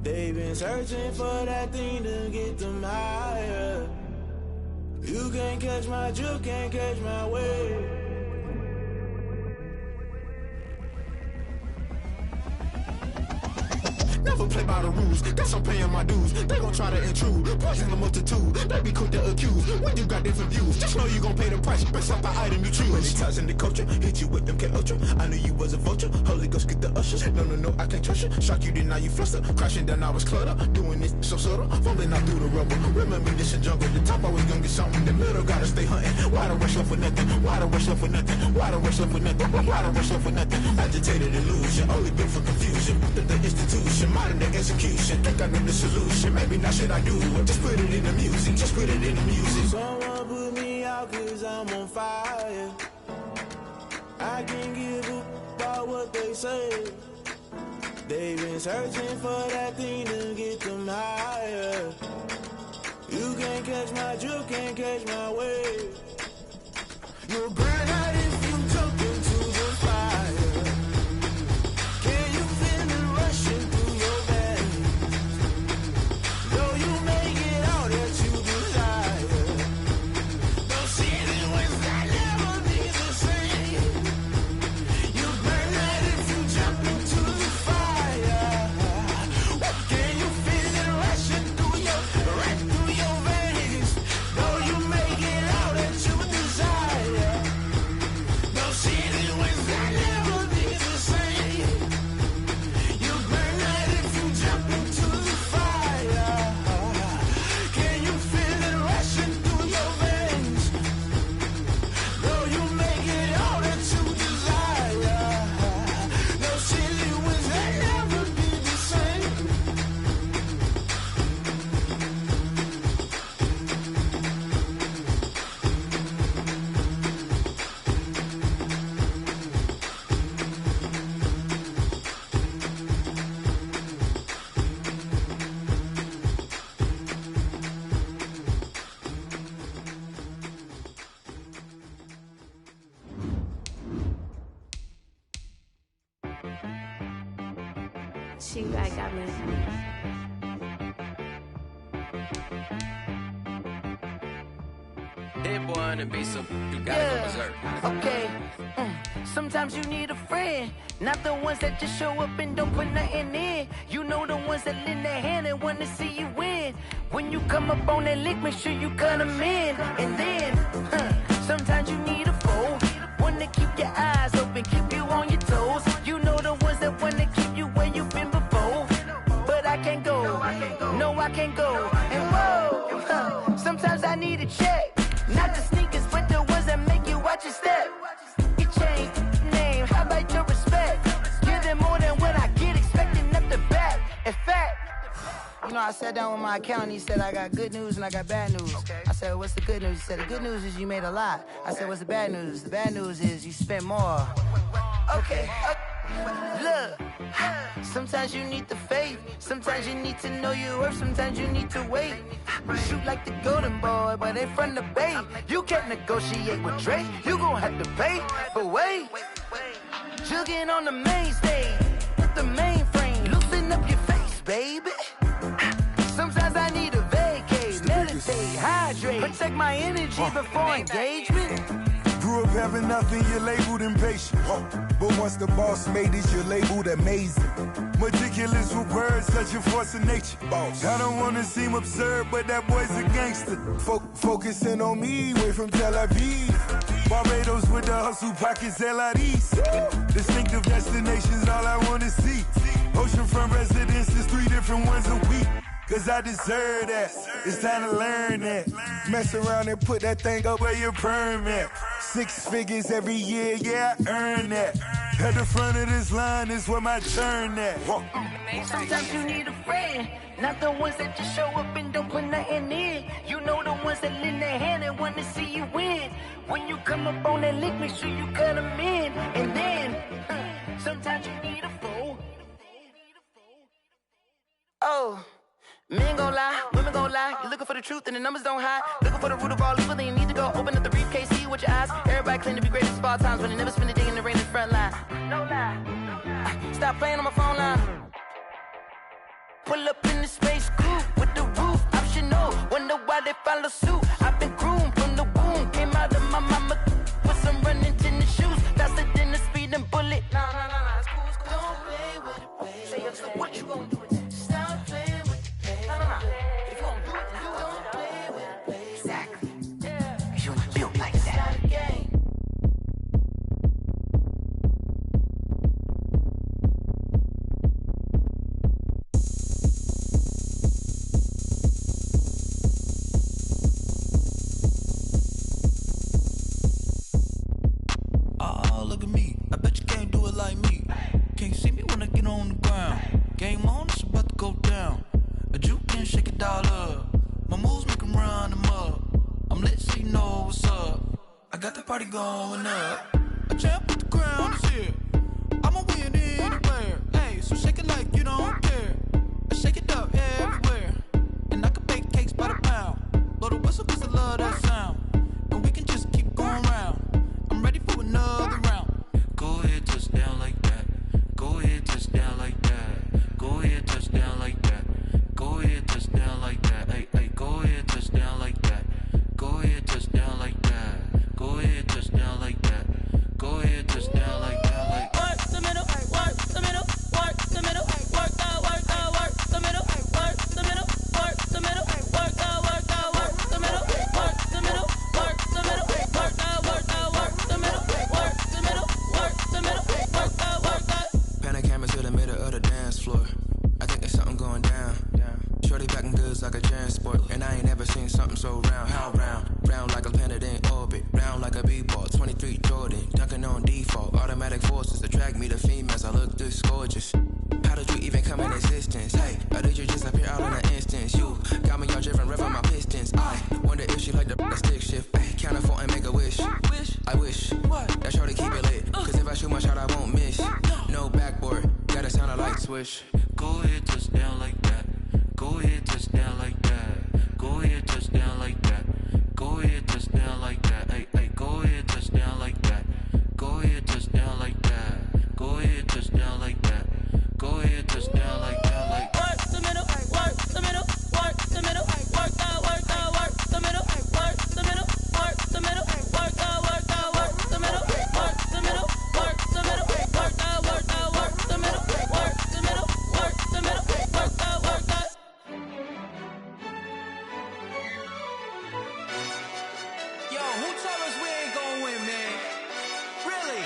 They've been searching for that thing to get them higher. You can't catch my drift, can't catch my wave. Never play by the rules, guess I'm paying my dues. They gon' try to intrude, poison the multitude. They be quick to accuse, when you got different views. Just know you gon' pay the price, based off the item you choose. When it ties in the culture, hit you with them K-Ultra. I knew you was a vulture, Holy Ghost get the ushers. No, I can't trust you. Shock you, then now you fluster. Crashing down, I was cluttered. Doing this so subtle, falling out through the rubble. Remember this a jungle, the top always gonna get something. The middle gotta stay hunting. Why the rush left for nothing? Why the rush left for nothing? Why the rush left for nothing? Why the rush left for nothing? Agitated illusion, only built for confusion. The institution, modern day execution. Think I know the solution. Maybe not should I do it? Just put it in the music. Just put it in the music. Someone put me out cause I'm on fire. I can't give up about what they say. They've been searching for that thing to get them higher. You can't catch my drift, can't catch my wave. You'll burn out if you jump into the fire. Can you feel it rushing through your veins? Though you make it all that you desire. Don't see it when got you. I got me. Hit boy on the beat, so you gotta go berserk. Okay. Sometimes you need a friend, not the ones that just show up and don't put nothing in. You know the ones that lend their hand and want to see you win. When you come up on that lick, make sure you cut them in. And then, sometimes you need a foe, one to keep your eyes open, keep you on your toes. You know the ones that want to keep you where you've been before. But I can't go, no I can't go. And whoa, sometimes I need a check. Not the sneakers, but the ones that make you watch your step. You change name, how about your respect? Give them more than what I get, expecting up the back. In fact, you know, I sat down with my accountant, he said I got good news and I got bad news. I said, what's the good news? He said, the good news is you made a lot. I said, what's the bad news? The bad news is you spent more. Okay, look, sometimes you need the faith, sometimes you need to know your worth, sometimes you need to wait. Shoot like the golden boy, but in front of the bay. You can't negotiate with Drake, you gon' have to pay. But wait, jugging on the main stage, with the mainframe, loosen up your face, baby. Sometimes I need a vacate, meditate, hydrate, protect my energy before engagement. Grew up having nothing, you're labeled impatient. But once the boss made it, you're labeled amazing. Meticulous with words, such a force of nature. I don't wanna seem absurd, but that boy's a gangster. Focusing on me, way from Tel Aviv. Barbados with the hustle pockets, LIDs. Distinctive destinations, all I wanna see. Oceanfront residences, 3 different ones a week. Cause I deserve that, it's time to learn that. Mess around and put that thing up where your permit. 6 figures every year, yeah, I earn that. At the front of this line is where my turn at. Sometimes you need a friend, not the ones that just show up and don't put nothing in. You know the ones that lend their hand and want to see you win. When you come up on that lick, make sure you cut them in. And then, sometimes you need a foe. Oh. Men gon' lie, women gon' lie. You're looking for the truth and the numbers don't hide. Looking for the root of all evil, then you need to go open up the briefcase, see with your eyes. Everybody claim to be greatest of all times, but they never spend a day in the rain in the front line. No lie. Stop playing on my phone line. Pull up in the space coupe with the roof optional. Wonder why they follow suit. I've been groomed from the womb, came out of my mama with some running tennis shoes, faster than the speeding bullet. Nah, it's cool, it's cool. Don't play with it, baby. Say so what you gon' do with it? Stop playing. If you don't do it, then don't play with it, baby. Exactly. Yeah. You built like that. It's not a game. Oh, look at me. I bet you can't do it like me. Can't see me when I get on the ground. Game on, it's about to go down. A juke can shake it all up. My moves make them run them up. I'm lit so you know what's up. I got the party going up. A champ with the crown is here. I'ma win anywhere. Hey, so shake it like you don't care. I shake it up everywhere. And I can bake cakes by the pound. Blow the whistle cause I love that sound. And we can just keep going round. I'm ready for another round. Go ahead, touch down like that. Go ahead, touch down like that. Go ahead, touch down like that. Go ahead, touch down like that. Hey, go ahead, touch down like that. Go ahead, touch down like that. Go ahead, touch down like that. Go ahead, touch down like that. Like work the middle, work the middle, work the middle, work the middle, work the middle, work the middle, work the middle, work the middle, work the middle, work the middle, work the middle, work the middle, work the. Pan a camera to the middle of the dance floor. I think there's something going down. Shorty packing goods like a transport, and I ain't never seen something so round. How round? Round like a planet in orbit, round like a b-ball. 23 Jordan, dunking on default. Automatic forces attract me to females. I look this gorgeous. How did you even come in existence? Hey, or did you just appear out in an instance? You got me all driven, revving my pistons. I wonder if she like the stick shift. Hey, count it 4 and make a wish. I wish that shorty keep it lit. Cause if I shoot my shot, I won't miss. No backboard, gotta sound a light swish. go ahead, touch down like that. Go ahead, touch down like that. Go ahead, touch down like that. Go ahead, touch down like that. Hey, hey, go ahead, touch down like that. Go ahead, touch down like that. Go ahead, touch down like that. Go way a touchdown like that, like work the middle, work the middle, work the middle, work the middle, work the middle, work the middle, work the middle, work the middle, work the middle, work the middle, work the middle, work the middle, work the middle, work the middle, work the. Yo, who told us we ain't gonna win, man? Really?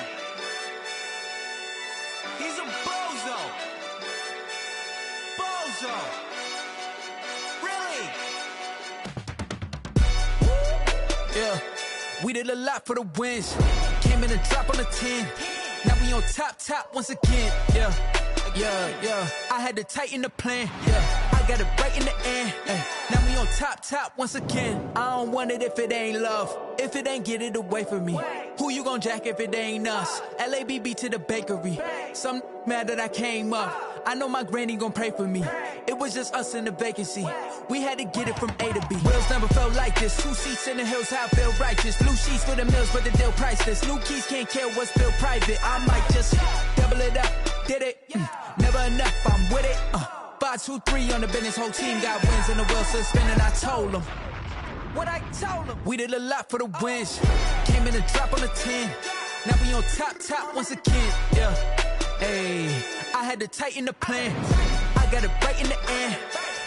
He's a bozo. Bozo. Really? Yeah, we did a lot for the wins. Came in a drop on the 10. Now we on top once again. Yeah. I had to tighten the plan. Yeah, I got it right in the end. Now we on top once again. I don't want it if it ain't love. If it ain't, get it away from me. Who you gon' jack if it ain't us? LABB to the bakery. Some mad that I came up. I know my granny gon' pray for me. It was just us in the vacancy. We had to get it from A to B. Wheels never felt like this. 2 seats in the hills, how I feel righteous. Blue sheets for the mills, but the deal priceless. New keys can't care what's still private. I might just double it up. Did it? Never enough, I'm with it. 5, 2, 3 on the business. Whole team got wins and the wheels still spinning. I told them what I told them. We did a lot for the wins. Came in a drop on the 10. Now we on top once again. Yeah. Hey, I had to tighten the plan. I got it right in the end.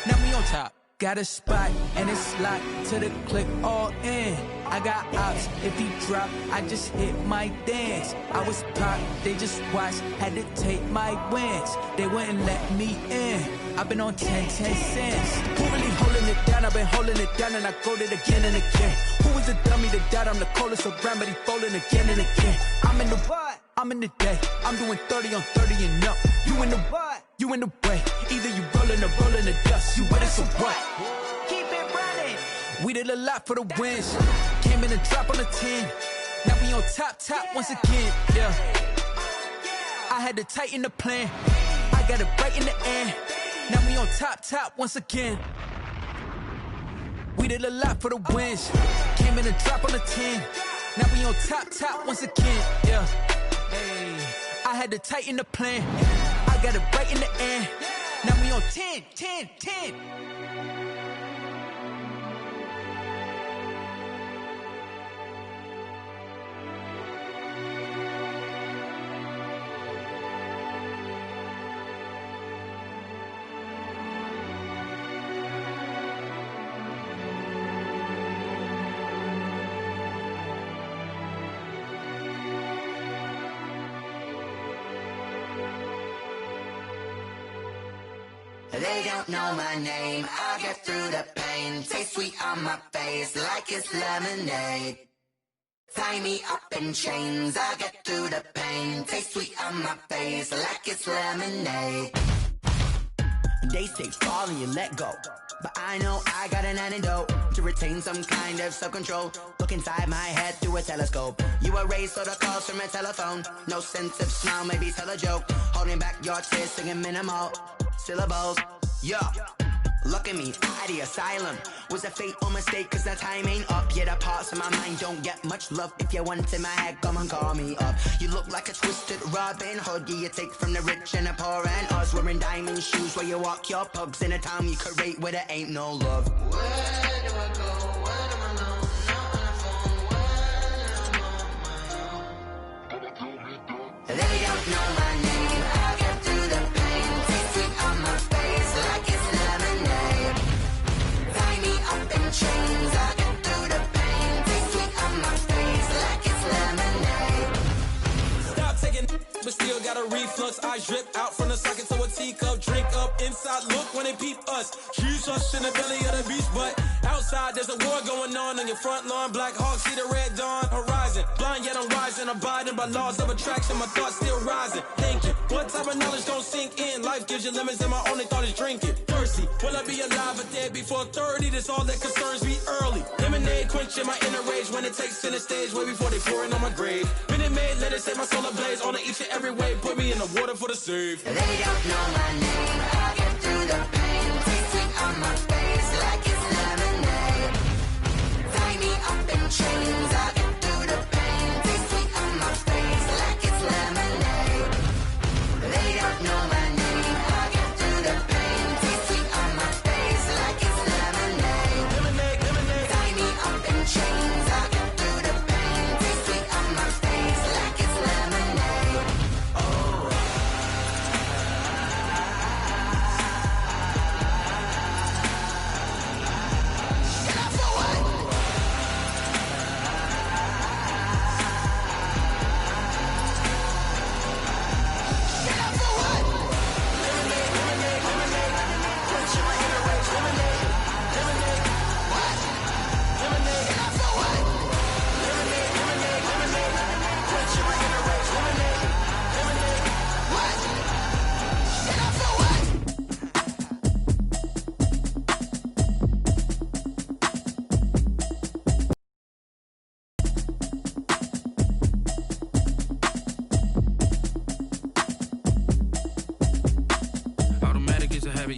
Now we on top. Got a spot and it's locked to the click all in. I got ops, if he drop, I just hit my dance. I was pop, they just watched, had to take my wins. They wouldn't let me in. I've been on 10 cents. Who really holding it down? I've been holding it down and I go it again and again. Who was the dummy to doubt? I'm the coldest around, but he folding again and again. I'm in the what? I'm in the day. I'm doing 30 on 30 and up. You in the what? You in the way. Either you rolling or rolling the dust. You with us or what? Keep it running. We did a lot for the wins. Came in a drop on the 10. Now we on top once again. Yeah. I had to tighten the plan. I got it right in the end. Now we on top once again. We did a lot for the wins. Came in a drop on the 10. Now we on top once again. Yeah. Hey, I had to tighten the plan. I got it right in the end. Now we on 10. They don't know my name, I get through the pain. Taste sweet on my face like it's lemonade. Tie me up in chains, I get through the pain. Taste sweet on my face like it's lemonade. They say fall and you let go, but I know I got an antidote to retain some kind of self-control. Look inside my head through a telescope. You erase all the calls from a telephone. No sense of smile, maybe tell a joke. Holding back your tears, singing minimal syllables. Yeah, look at me, out of the asylum. Was a fate or mistake, cause the time ain't up. Yeah, the parts of my mind don't get much love. If you want in my head, come and call me up. You look like a twisted Robin Hood. Yeah, you take from the rich and the poor and us. Wearing diamond shoes where you walk your pugs in a town you create where there ain't no love. Where do I go? Where do I know? Not on the phone. When I'm on my own. They don't know my name. I get through the pain. Taste sweet on my face like it's lemonade. Tie me up in chains. I get through the pain. Taste sweet on my face like it's lemonade. Stop taking, but still got a reflux. Eyes drip out from the socket to a teacup. Drink up inside, look when they peep us. Huge us in the belly of the beast, but outside there's a war going on your front lawn. Black Hawk see the red dawn horizon. Blind yet I'm rising, abiding by laws of attraction. My thoughts still rising. Thinking, what type of knowledge don't sink in? Life gives you lemons and my only thought is drinking. Thirsty, will I be alive or dead before 30? That's all that concerns me early. Lemonade quenching my inner rage when it takes center stage way before they pour it on my grave. Minute Maid, let it set my soul ablaze on each and every way. Put me in the water for the save. They don't know my name. I get through the pain. Taste sweet on my face like it's lemonade. Tie me up in chains. I get through the pain. Taste sweet on my face like it's lemonade. They don't know my name.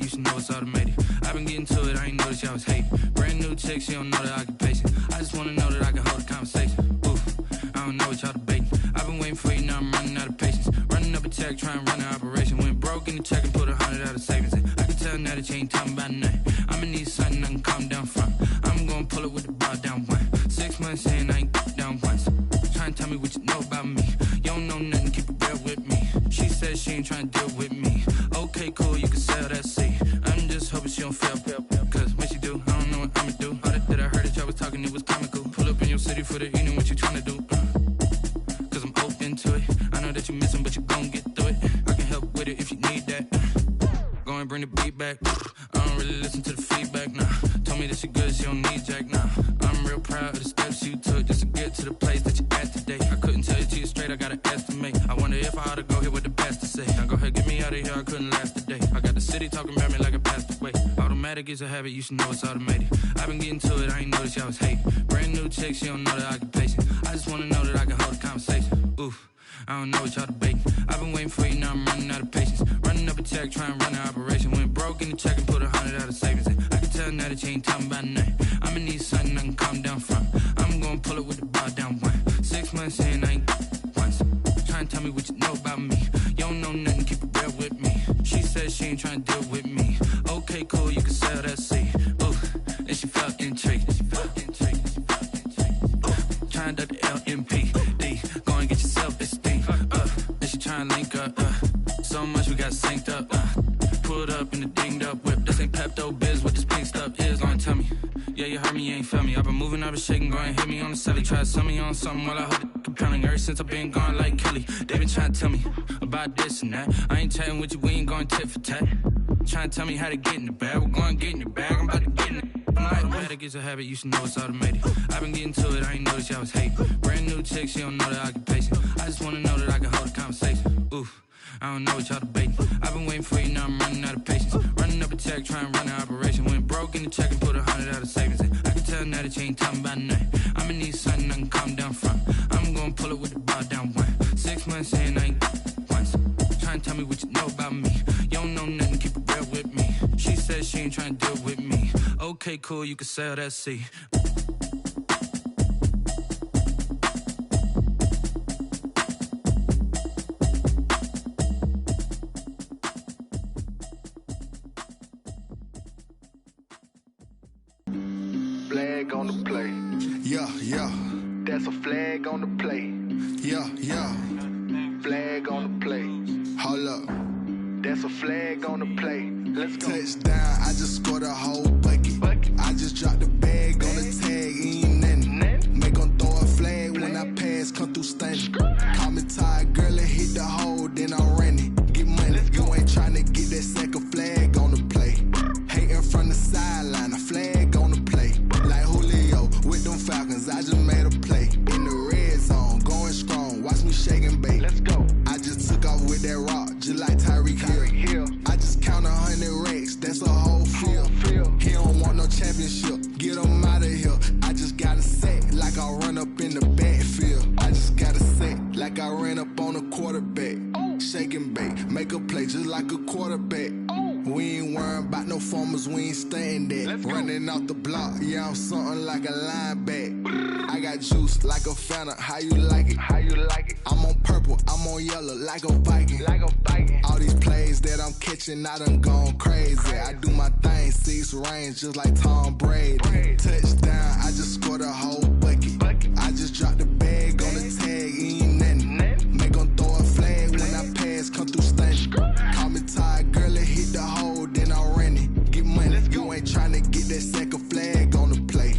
you should know it's automated. I've been getting to it, I ain't noticed y'all was hating. Brand new chick, she don't know the occupation. I just wanna know that I can hold a conversation. Oof, I don't know what y'all debating. I've been waiting for you, now I'm running out of patience. Running up a check, trying to run an operation. Went broke in the check and put 100 out of savings in. I can tell now that you ain't talking about nothing. I'ma need something I can calm down from. I'm gonna pull it with the bar down one. 6 months in, I ain't down once. Trying to tell me what you know about me. You don't know nothing, keep it real with me. She said she ain't trying to deal with me. Okay, cool, you can sell that seat. I'm just hoping she don't fail. Cause when she do, I don't know what I'ma do. All that I heard that y'all was talking, it was comical. Pull up in your city for the evening, what you trying to do? Cause I'm open to it. I know that you missing, but you gon' get through it. I can help with it if you need that. Go and bring the beat back. I don't really listen to the feedback, nah. Told me that she good, she don't need jack, nah. I'm real proud of the steps you took just to get to the place that you at today. I couldn't tell you to you straight, I gotta estimate. I wonder if I ought to go here with the best to say. Now go ahead, get me out of here, I couldn't last a day. I got the city talking about me like I passed away. Automatic is a habit, you should know it's automated. I've been getting to it, I ain't noticed y'all was hating. Brand new chick, she don't know the occupation. I just wanna know that I can hold a conversation. Oof, I don't know what y'all debating. I've been waiting for you, now I'm running out of patience. Running up a check, trying to run an operation. Went broke in the check and put 100 out of savings in. I can tell now that you ain't talking about nothing. I'ma need something I can calm down from. I'm gonna pull it with the bar down one. 6 months in, I ain't once. Trying to tell me what you know about me. You don't know nothing, keep it real with me. She said she ain't trying to deal with me. Okay, cool, you can sell that seat. Ooh, and she felt intrigued. Trying to the LMP. Go and get your self-esteem. And she trying to link up. So much we got synced up. Pulled up in the dinged up whip. This ain't Pepto-Biz, what this pink stuff is. Long tell me. Yeah, you heard me, you ain't felt me. I've been moving, I've been shaking, go and hit me on the celly. Try to sell me on something while I hold it compelling. Ever since I've been gone like Kelly, they been trying to tell me about this and that. I ain't chatting with you, we ain't going tit for tat. Trying to tell me how to get in the bag. We're going to get in the bag, I'm about to get in it. Automatic is a habit, you should know it's automated. I've been getting to it, I ain't noticed y'all was hating. Brand new chick, she don't know the occupation. I just wanna know that I can hold a conversation. Oof, I don't know what y'all debating. I've been waiting for you, now I'm running out of patience. Running up a check, trying to run an operation. Went broke in the check and put 100 out of savings in. I can tell now that you ain't talking about nothing. I'ma need something I can calm down from. I'm gonna pull it with the bar down one. 6 months in, I ain't once. Trying to tell me what you know about me. You don't know nothing, keep it real with me. She said she ain't trying to deal with me. Okay, cool, you can sell that seat. Flag on the play. Yeah, yeah. That's a flag on the play. Yeah, yeah. Flag on the play. Hold up. That's a flag on the play. Let's go. Touchdown, I just scored a whole bucket. I just dropped the bag on the tag, ain't nothing. Make 'em throw a flag when I pass, come through stunning. Call me tired, girl, and hit the hole, then I'm running. Get money, you ain't tryna get that second flag on the play. Hating from the sideline, a flag on the play. Like Julio with them Falcons, I just made a play. In the red zone, going strong, watch me shake and bake. Let's go. I just took off with that rock, just like Tyreek Hill. I just count 100 racks, that's a whole field. He don't want no championship, get him out of here. I just got a set, like I run up in the backfield. I just got a set, like I ran up on a quarterback. Shake and bake, make a play just like a quarterback. We ain't worrying about no formers, we ain't staying there. Running off the block, yeah, I'm something like a linebacker. I got juice like a Fanta, how you like it? How you like it? I'm on purple, I'm on yellow, like a Viking. Like a Viking. All these plays that I'm catching, I done gone crazy. I do my thing, 6 range, just like Tom Brady. Touchdown, I just scored a whole bucket. I just dropped the bag on the tag, ain't nothing. Make 'em throw a flag when I pass, come through stunning. Call me tired, girl, and hit the hole, then I'm running. Get money, you ain't tryna get that second flag on the play.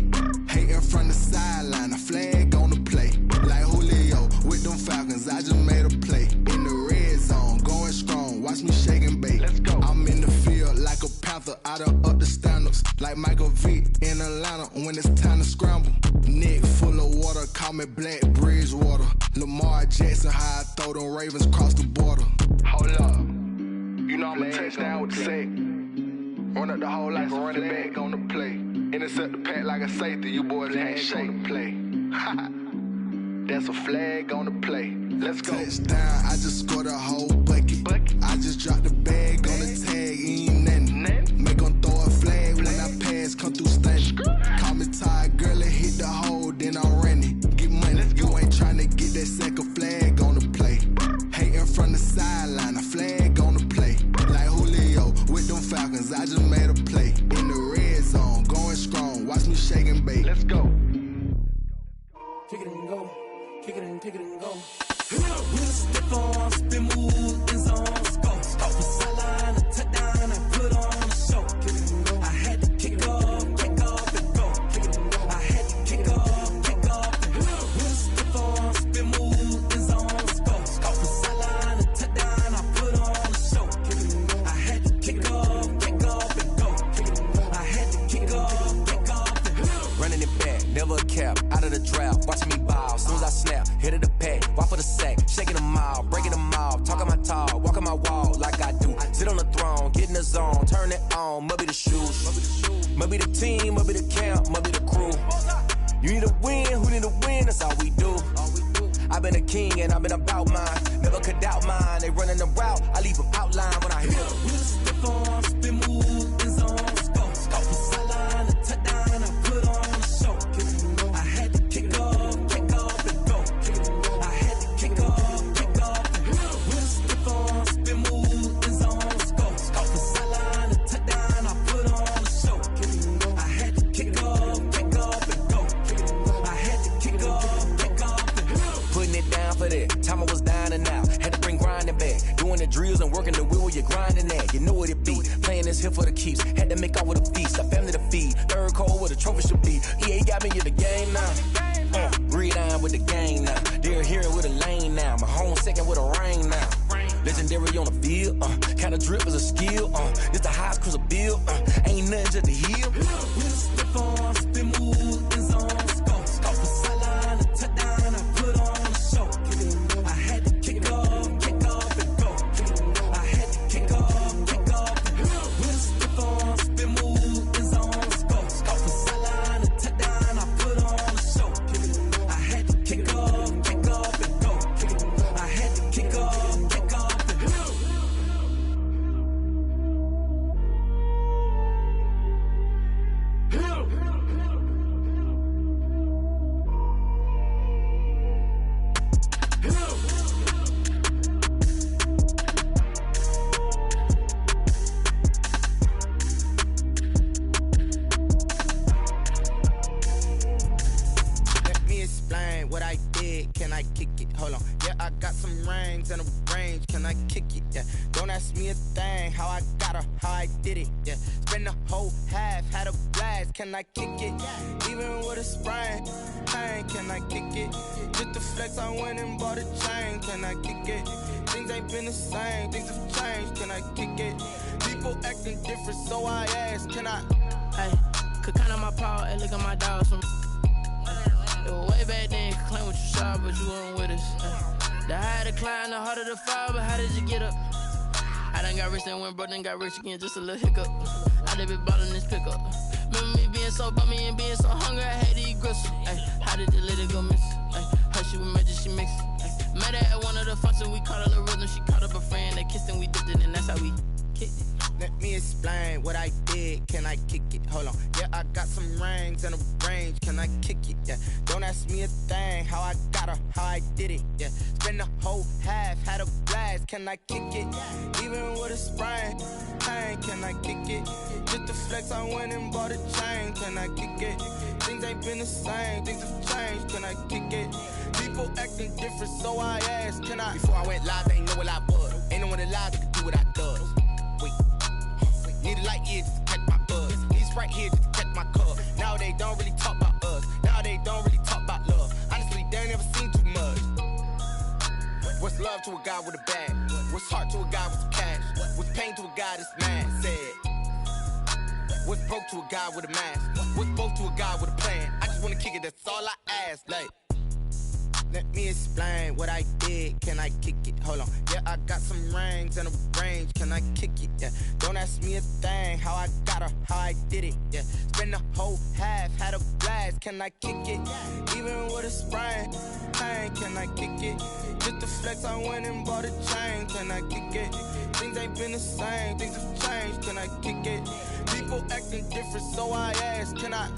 Hating from the sideline, a flag on the play. Like Julio with them Falcons, I just made a play. In the red zone, going strong, watch me shake and bake. Let's go. I'm in the field like a Panther, I done up the standards. Like Michael Vick in Atlanta when it's time to scramble. Neck full of water, call me Black Bridgewater. Lamar Jackson, how I throw them Ravens cross the border. Hold up. You know I'm a touchdown with the sack. Run up the hole like a running back on the play. Intercept the pack like a safety, you boys ain't shake. Play. That's a flag on the play. Let's go. Touchdown, I just scored a whole bucket. I just dropped the bag on the tag, ain't nothing. just made a play. In the red zone, going strong. Watch me shake and bake. Let's go. Kick it and go. Kick it and go. With a stiff arm, spin move, in zone, go. From sideline to touchdown, I put on a show. I had to kick off and go. I had to kick off and go. With a stiff arm, spin move, in zone, go. From sideline to touchdown, I put on a show. I had to kick off and go. I had to kick off and go. Running it back, never a cap, out of the draft, watching me ball. Soon as I snap, hit of the pack, walk for the sack, shaking them all, breaking them all, talking my talk, walking my wall like I do. Sit on the throne, get in the zone, turn it on, must be the shoes, must be the team, must be the camp, must be the crew. You need a win, who need a win, that's all we do. I've been a king and I've been about mine, never could doubt mine. They running the route, I leave them outline when I hit them. With a stiff arm, spin move, in zone, go. From sideline to touchdown, I put on a show. I had to kick off and go. I had to kick off and go. With a stiff arm, spin move, in zone, go. From sideline to touchdown, I put on a show. I had to kick off and go. I had to kick off and go. Putting it down for that. Time I was down and out. Had to bring grinding back. Doing the drills and working the wheel, you're grinding that. You know what it be. Playing this here for the keeps. Had to make off with a feast. A family to feed. Third cold where the trophy should be. EA got me in the game now. Breed on with the game now. They're here with a lane now. My home second with a rain now. Legendary on the field. Kind of drip is a skill. This the highest cruiser bill. Ain't nothing just to heal. With a stiff arm, spin move, in zone, go. From sideline to touchdown, I put on a show. I had to kick off and go. I had to kick off and go. With a stiff arm, spin move, in zone, go. From sideline to touchdown, I put on a show. I had to kick off and go. I had to kick off and go. Let me explain what I did. Can I kick it? Hold on. Yeah, I got some rings and a range. Can I kick it? Yeah. Don't ask me a thing. How I got her, how I did it. Yeah. Spend the whole half, had a blast. Can I kick it? Even with a sprain. Pain, can I kick it? Just the flex, I went and bought a chain. Can I kick it? Things ain't been the same. Things have changed. Can I kick it? People acting different, so I ask. Can I? Hey, could count on my power and look at my dogs from. It was way back then, could claim what you saw, but you weren't with us. The higher the climb, the harder the fall, but how did you get up? I done got rich, then went broke, then got rich again, just a little hiccup. I done been ballin' this pickup. Remember me being so bummy and being so hungry, I had to eat gristle. Ay, how did the lady go miss? Ay, her she was magic, she mixed. Ay, met her at one of the functions, we caught her the rhythm, she caught up a friend, they kissed and we dipped it, and that's how we kicked it. Let me explain what I did. Can I kick it? Hold on. Yeah, I got some rings and a range. Can I kick it? Yeah. Don't ask me a thing. How I got her, how I did it. Yeah. Spend the whole half, had a blast. Can I kick it? Even with a sprain. Pain, can I kick it? Just the flex, I went and bought a chain. Can I kick it? Things ain't been the same. Things have changed. Can I kick it? People acting different, so I asked. Can I? Before I went live, they ain't know what I was. Ain't no one alive that could do what I does. Need a light year just to catch my buzz. Need Sprite here just to catch my cup. Now they don't really talk about us. Now they don't really talk about love. Honestly, they ain't never seen too much. What's love to a guy with a bag? What's heart to a guy with some cash? What's pain to a guy that's mad? Said. What's broke to a guy with a mask? What's both to a guy with a plan? I just wanna kick it, that's all I ask. Like, let me explain what I did. Can I kick it? Hold on. Yeah, I got some rings and a range. Can I kick it? Yeah. Don't ask me a thing. How I got her, how I did it. Yeah. Spend the whole half, had a blast. Can I kick it? Even with a sprain. Pain, can I kick it? Just the flex, I went and bought a chain. Can I kick it? Things ain't been the same. Things have changed. Can I kick it? People acting different, so I ask. Can I?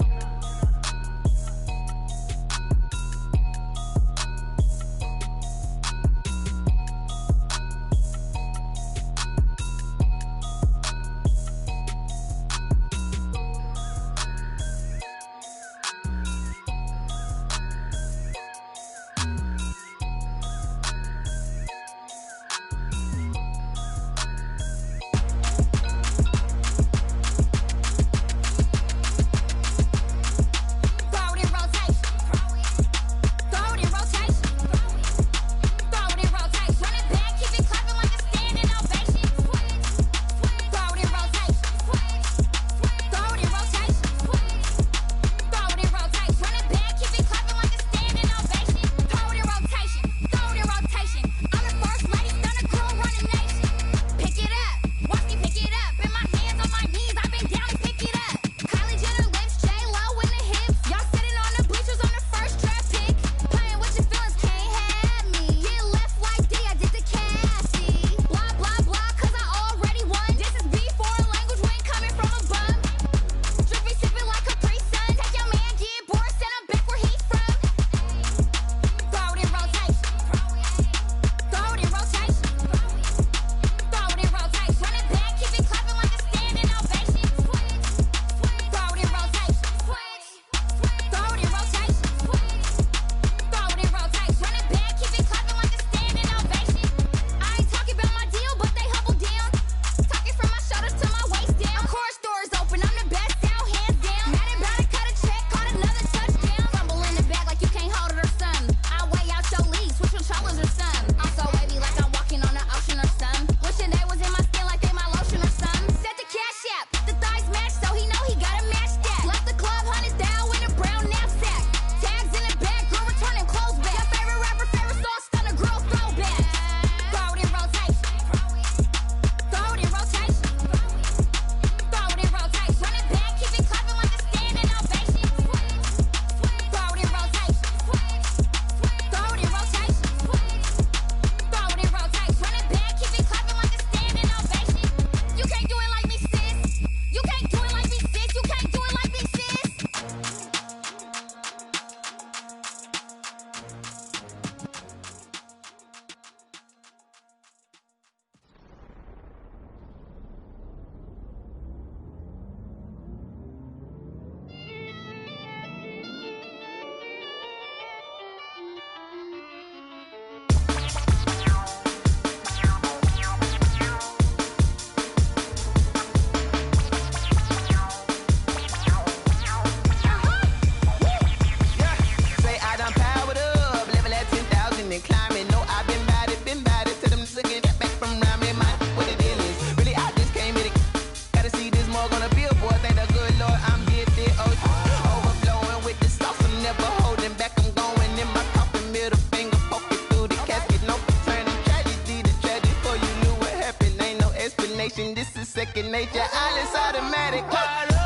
second nature. All is automatic. Caught up.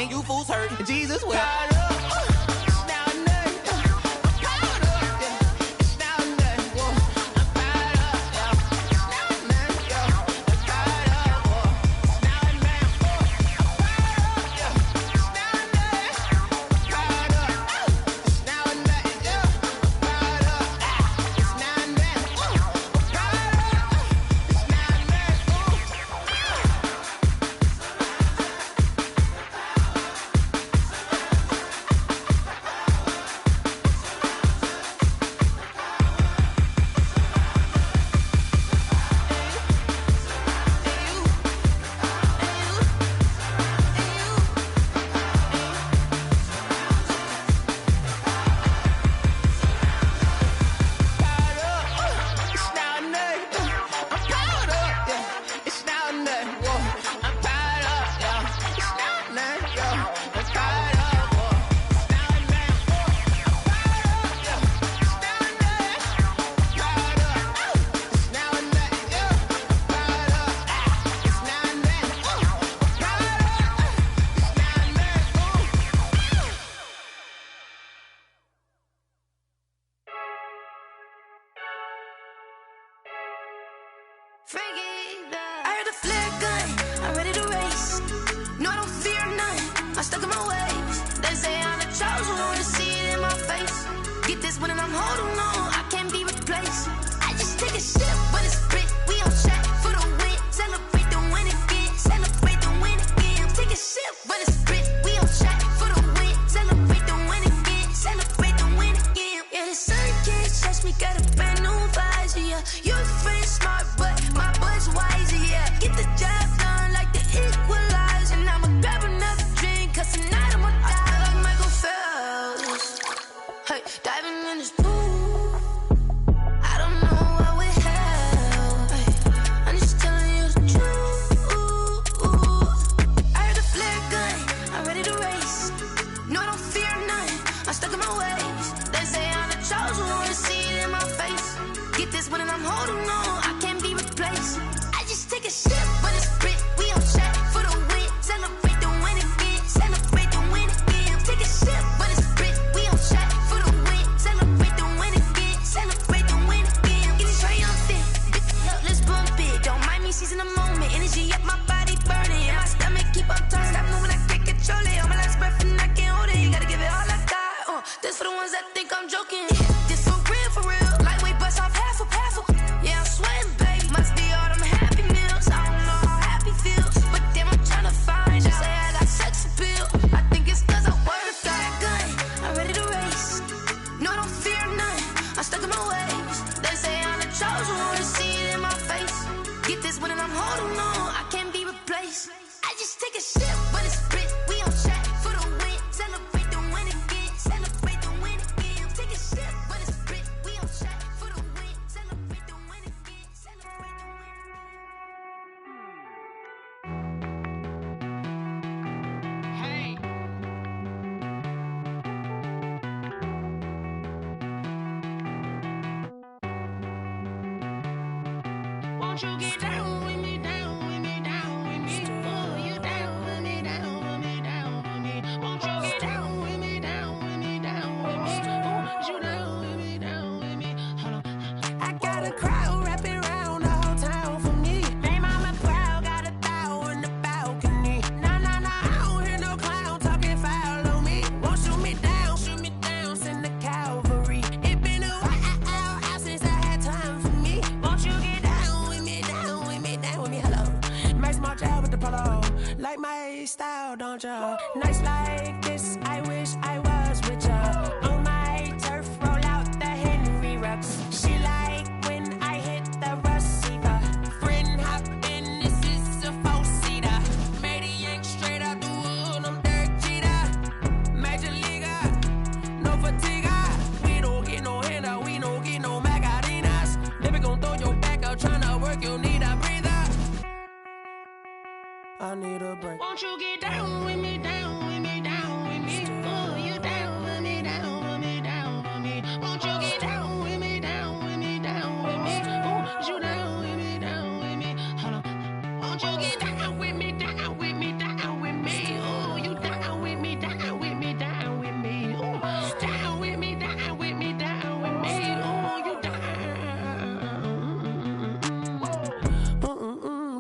You fools hurt. Jesus will. I heard the flare gun, I'm ready to race. No, I don't fear none, I'm stuck in my ways. They say I'm the chosen one, to see it in my face. Get this one and I'm holding on, I can't be replaced. I just take a sip when it's split, we on track for the win. Celebrate the win again, celebrate the win again. Take a sip when it's split, we on track for the win. Celebrate the win again, celebrate the win again. Yeah, the sun can't touch me, got a brand new visor, yeah. Your friend smart, but my boy's wiser, yeah. Get the job done like the equalizer. And I'ma grab another drink, cause tonight I'ma die like Michael Phelps. Hey, diving in this pool, I don't know what would help. Hey, I'm just telling you the truth. I heard the flare gun, I'm ready to race. No, I don't fear none, I'm stuck in my ways. They say I'm the chosen one, to see it in my face. Get this one and I'm holding on, I can't be replaced. I just take a sip when it's split, we on track for the win. Celebrate the win again, celebrate the win again. Take a sip when it's split, we on track for the win. Celebrate the win again, celebrate the win again. Get it triumphant, let's bump it. Don't mind me seizing the moment, energy up my body burning. And my stomach keep on turning, stop moving, I can't control it. On my last breath and I can't hold it, you gotta give it all I got. This for the ones that think I'm joking. This for real, lightweight bust off half a. Yeah, I'm sweating, baby. Must be all them happy meals. I don't know how happy feels, but damn, I'm tryna find out. Say I got sex appeal. I think it's cause I work that gun. I'm ready to race. No, I don't fear none. I'm stuck in my ways. They say I'm the chosen one, to see it in my face. Get this one and I'm holding on, I can't be replaced. I just take a sip when it's split. We on track for the win. Celebrate the win again. Celebrate the win again. Take a sip when it's split. We on track for the win. Celebrate the win again. Celebrate the win. Hey. Won't you get down with me, down with me, down with me? Oh, you down with me, down with me, down with me. Won't you get down with me, down with me, down with me? Oh, you down with me, down with me? Hold on. I got a crowd wrapping around the whole town for me. They mama proud, got a thou in the balcony. Nah, I don't hear no clown talking foul on me. Won't shoot me down, send the cavalry. It been a while since I had time for me. Won't you get down with me, down the polo. Like my style, don't ya? Nights like this, I wish I was with ya. On my turf, roll out the Henry Rux. She like when I hit the receiver. Friend hop in, this is a four-seater. Made a yank straight out the wood, I'm Derek Jeter. Major leaguer, no fatigue. We don't get no handout, we don't get no Macarinas. Never gon' throw your back out, tryna work, you need a breather. I need a break. Won't you get down with me, down with me, down with me? Oh, you down with me, down with me, down with me. Won't you get down with me, down with me, down with me? Oh, you down with me, down with me. Hold on. Won't you get down with me, down with me, down with me? Oh, you down with me, down with me, down with me. Oh, down with me, down with me, down with me. Oh, you down.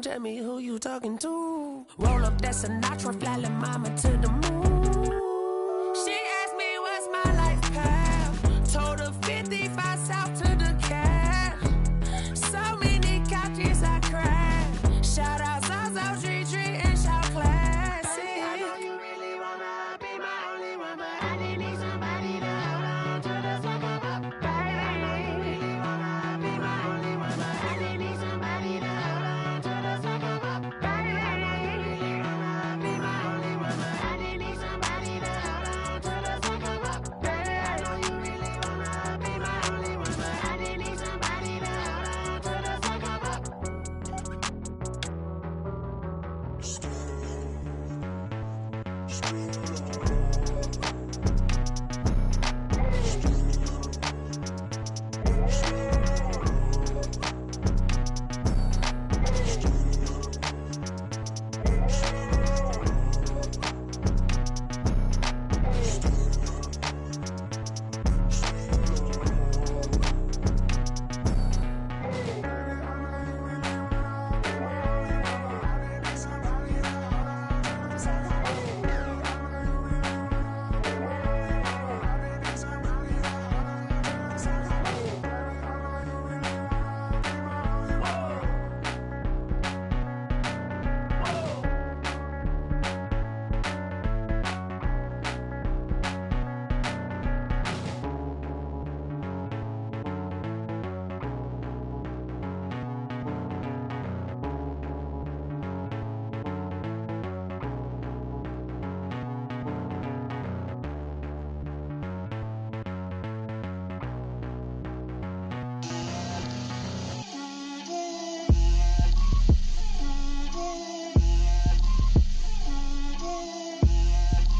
Tell me who you talking to. Roll up that Sinatra, fly la mama to the moon. She asked me what's my life path. Told her 55 south to the cat. So many couches I cried. Shout out South Street and shout classy. I know you really wanna be my only one, but I didn't need somebody to hold on to the sucker up, baby. I know you really wanna be my only one, but I didn't need somebody to hold on to the sucker up, baby. I know you really wanna be my only one, but I didn't need somebody to hold on to the sucker up, baby. I know you really wanna be my only one, but I didn't need somebody to hold on to the sucker up.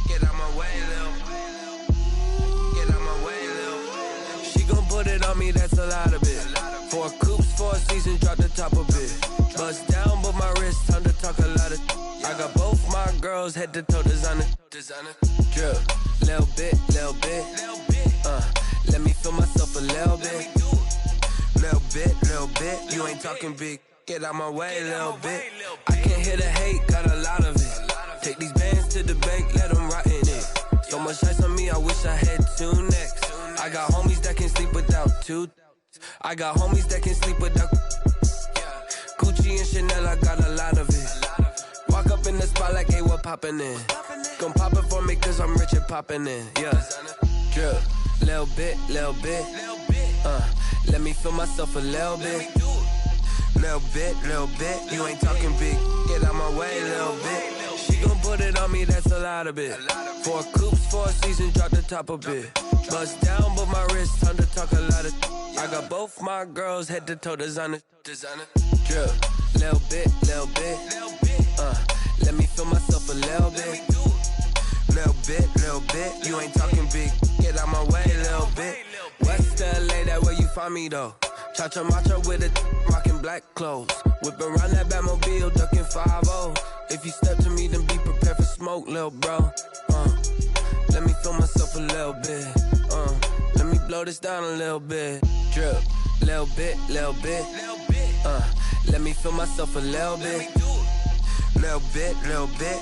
Get out my way, Lil. Get out my way, Lil. She gon' put it on me, that's a lot of it. 4 coops, 4 seasons, drop the top a bit. Bust down, but my wrist, time to talk a lot of. I got both my girls, head to toe designer. Drip, little bit, little bit. Let me feel myself a little bit. Little bit. You ain't talking big. Get out my way, little bit. I can't hear the hate, got a lot of it. Take these bands to the bank, let them rot in it. So much ice on me, I wish I had 2 necks. I got homies that can sleep without 2. I got homies that can sleep without Gucci and Chanel, I got a lot of it. Walk up in the spot like, hey, what poppin' in? Gon' pop it for me cause I'm rich and poppin' in. Yeah, drip, little bit. Let me feel myself a little bit. Little bit. You ain't talking big. Get out my way, little bit. She gon' put it on me, that's a lot of it. 4 coops, 4 seasons, drop the top a bit. Bust down, but my wrist, time to talk a lot of. I got both my girls, head to toe designer. Drip, little bit. Let me feel myself a little bit. Little bit. You ain't talking big. Get out my way, little bit. West LA, that where you find me though. Cha-cha matcha with a rockin' black clothes. Whip around that Batmobile, ducking 5-0. If you step to me, then be prepared for smoke, lil' bro. Let me feel myself a little bit. Let me blow this down a little bit. Drip, little bit. Let me feel myself a little bit. Little bit.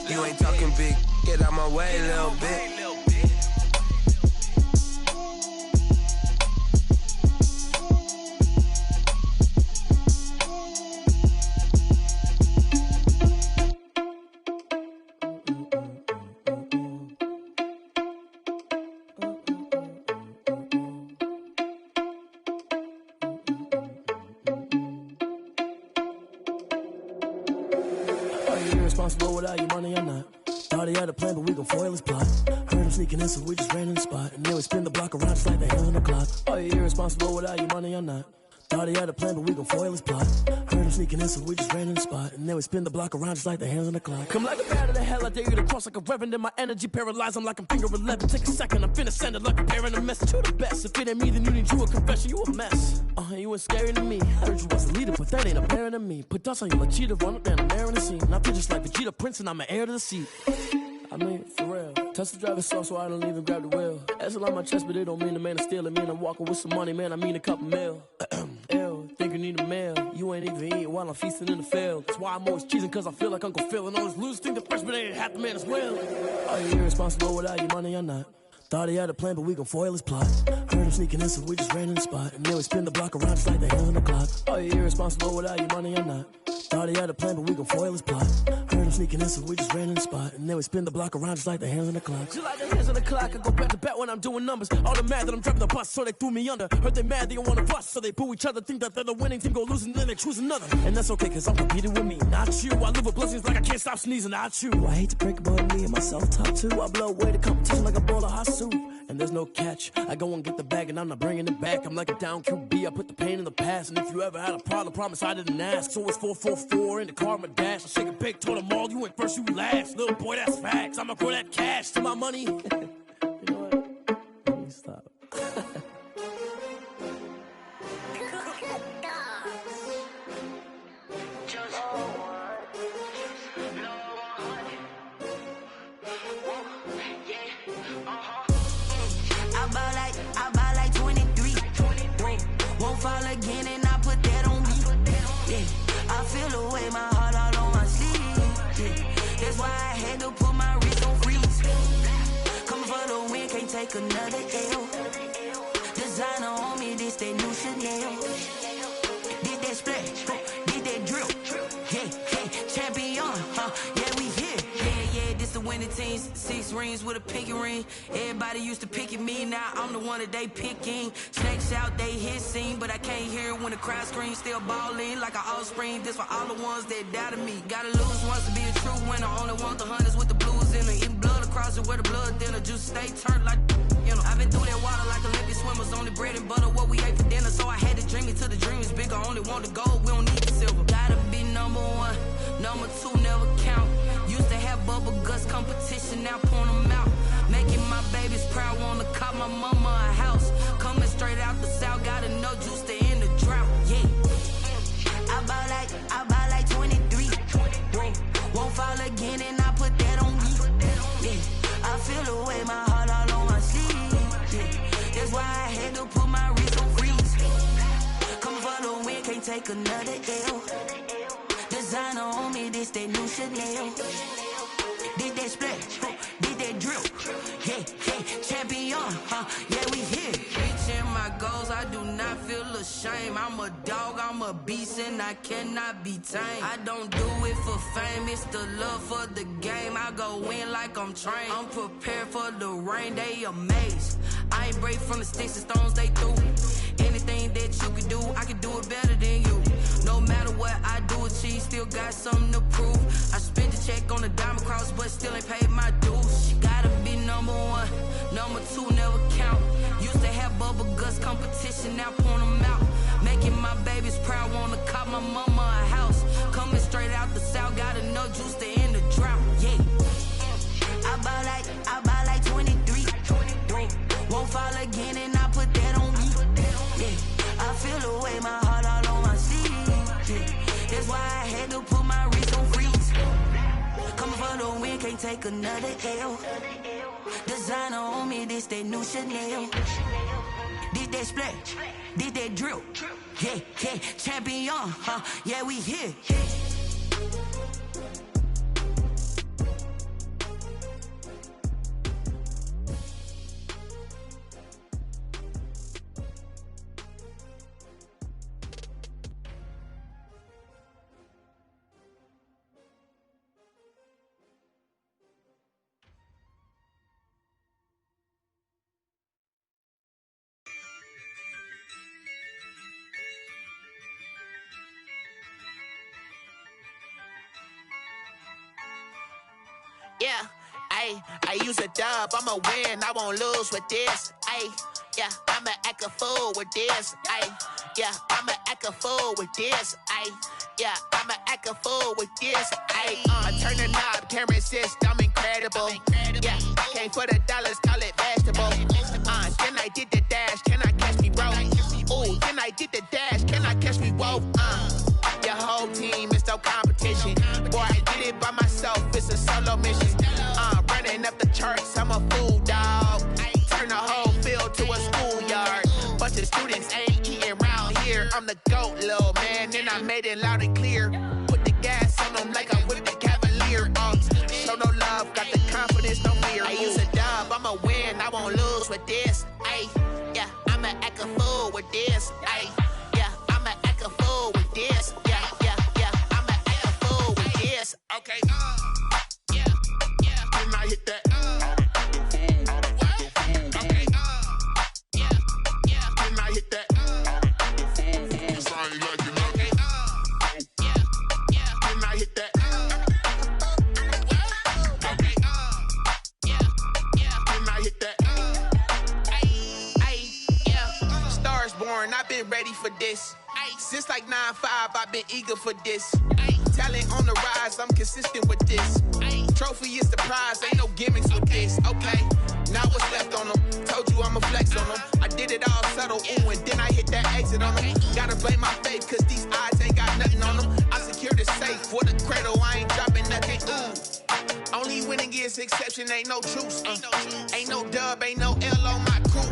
You ain't talking big. Get out my way, little bit. irresponsible without your money or not. Thought he had a plan, but we gon' foil his plot. Heard him sneaking in, so we just ran in the spot. And then we spin the block around just like the hands on the clock. Are you irresponsible without your money or not? Thought he had a plan, but we gon' foil his plot. Heard him sneaking in, so we just ran in the spot. And then we spin the block around just like the hands on the clock. Come like a bat of the hell, I dare you to cross like a reverend. In my energy paralyzed, I'm like I'm finger 11. Take a second, I'm finna send it like a parent a message to the best. If it ain't me, then you need you a confession, you a mess. You ain't scary to me. Heard you was a leader, but that ain't apparent to me. Put dust on you like cheetah, run up down the air in the scene. I feel just like Vegeta Prince, and I'm an heir to the seat. I mean, for real. Touch the driver's soft, so I don't even grab the wheel. That's a lot on my chest, but it don't mean the man is stealing. Mean I'm walking with some money, man. I mean a couple mil. Ew, think you need a meal. You ain't even eating while I'm feasting in the field. That's why I'm always cheesing, cause I feel like Uncle Phil. And all those losers think the freshman ain't half the man as well. Are you irresponsible without your money or not? Thought he had a plan, but we gon' foil his plot. Heard him sneaking in, so we just ran in the spot. And then we spin the block around just like the hands on the clock. Are you irresponsible without your money or not? Thought he had a plan, but we gon' foil his plot. Heard him sneaking in, so we just ran in the spot. And then we spin the block around just like the hands on the clock. Just like the hands on the clock, I go back to back when I'm doing numbers. All the mad that I'm driving the bus, so they threw me under. Heard they mad, they don't wanna bust, so they boo each other. Think that they're the winning team, go losing, then they choose another. And that's okay, cause I'm competing with me, not you. I live with blessings like I can't stop sneezing, not you. I hate to break it, but me and myself top two. I blow away the competition like a bowl of hot soup. And there's no catch. I go and get the bag and I'm not bringing it back. I'm like a down QB, I put the pain in the past. And if you ever had a problem, promise I didn't ask. So it's 444 in the car, my dash. I shake a big, told them all, you went first, you last. Little boy, that's facts. I'ma grow that cash to my money. You know what? Let me stop. I buy like 23. Won't fall again and I put that on me. Yeah, I feel the way my heart all on my sleeve. Yeah, that's why I had to put my wrist on freeze. Coming for the win, can't take another L. Designer on me, this that new Chanel. Did that splash, did that drill. Yeah, champion, yeah, we here. Yeah, this the winning teams. 6 rings with a pinky ring. Everybody used to pick at me, now I'm the one that they picking. Snakes out, they hit scene, but I can't hear it when the crowd screams. Still balling like an offspring. This for all the ones that doubted me. Gotta lose once to be a true winner. Only want the hunters with the blues in it. Eating blood across it where the blood dinner. Juice stay turned like, you know. I've been through that water like Olympic swimmers. Only bread and butter, what we ate for dinner. So I had to dream it till the dream is bigger. Only want the gold, we don't need the silver. Gotta be number 1, number 2 never count. Used to have bubble guts competition, now point them out. Making my babies proud, wanna cop my mama a house. Coming straight out the south, gotta know juice to end the drought. Yeah, I buy like 23. Won't fall again and I put that on me. Yeah, I feel the way my heart all on my sleeve. Yeah, that's why I had to put my wrist on freeze. Coming for the win, can't take another L. Designer on me, this that new Chanel. Did that splash, did that drill. Yeah, champion, yeah, we here. Reaching my goals, I do not feel ashamed. I'm a dog, I'm a beast, and I cannot be tamed. I don't do it for fame, it's the love for the game. I go in like I'm trained. I'm prepared for the rain, they amazed. I ain't brave from the sticks and stones they threw. Anything that you can do, I can do it better than you. No matter what I do, achieve, still got something to prove. I spent the check on the diamond cross, but still ain't paid my dues. Gotta be number 1, number 2 never count. Used to have bubble guts competition, now point them out. Making my babies proud, wanna cop my mama a house. Coming straight out the south, gotta know juice to end the drought. Yeah, I buy like 23. Won't fall again and I put that on me. Yeah, I feel the way my heart all on my sleeve. Yeah, that's why I had to put my wrist on freeze. Coming for the win, can't take another L. Designer on me, this that new Chanel. Did that splash, did that drill. Yeah, champion, yeah, we here. Yeah, I use a dub, I'ma win, I won't lose with this. Yeah, I'ma act a fool with this. Yeah, I'ma act a fool with this. Yeah, I'ma act a fool with this. I turn the knob, camera assist, I'm incredible. Yeah, came for the dollars, call it vegetable. Then I did the dash, can I catch me, bro? Ooh, then I did the dash, can I catch me, whoa? Your whole team is no competition. Boy, I did it by myself, it's a solo mission. Running up the charts, I'm a fool, dog. Turn the whole field to a schoolyard. Bunch of students ain't eating round here. I'm the GOAT, little man, and I made it loud and clear. Put the gas on them like I whipped the Cavalier. Show no love, got the confidence, no fear. I use a dub, I'ma win, I won't lose with this. Yeah, I'ma act a fool with this. Yeah, I'ma act a fool with this. Yeah, I'ma act a fool with this. Okay, yeah, when I hit that. I've been ready for this. Since like 9-5, I've been eager for this. Talent on the rise, I'm consistent with this. Trophy is the prize, ain't no gimmicks with this. Okay, now what's left on them? Told you I'ma flex on them. I did it all subtle, ooh, and then I hit that exit on them. Gotta blame my faith, cause these odds ain't got nothing on them. I secure the safe for the cradle, I ain't dropping nothing, ooh. Only winning is exception, ain't no truce. Ain't no dub, ain't no L on my crew.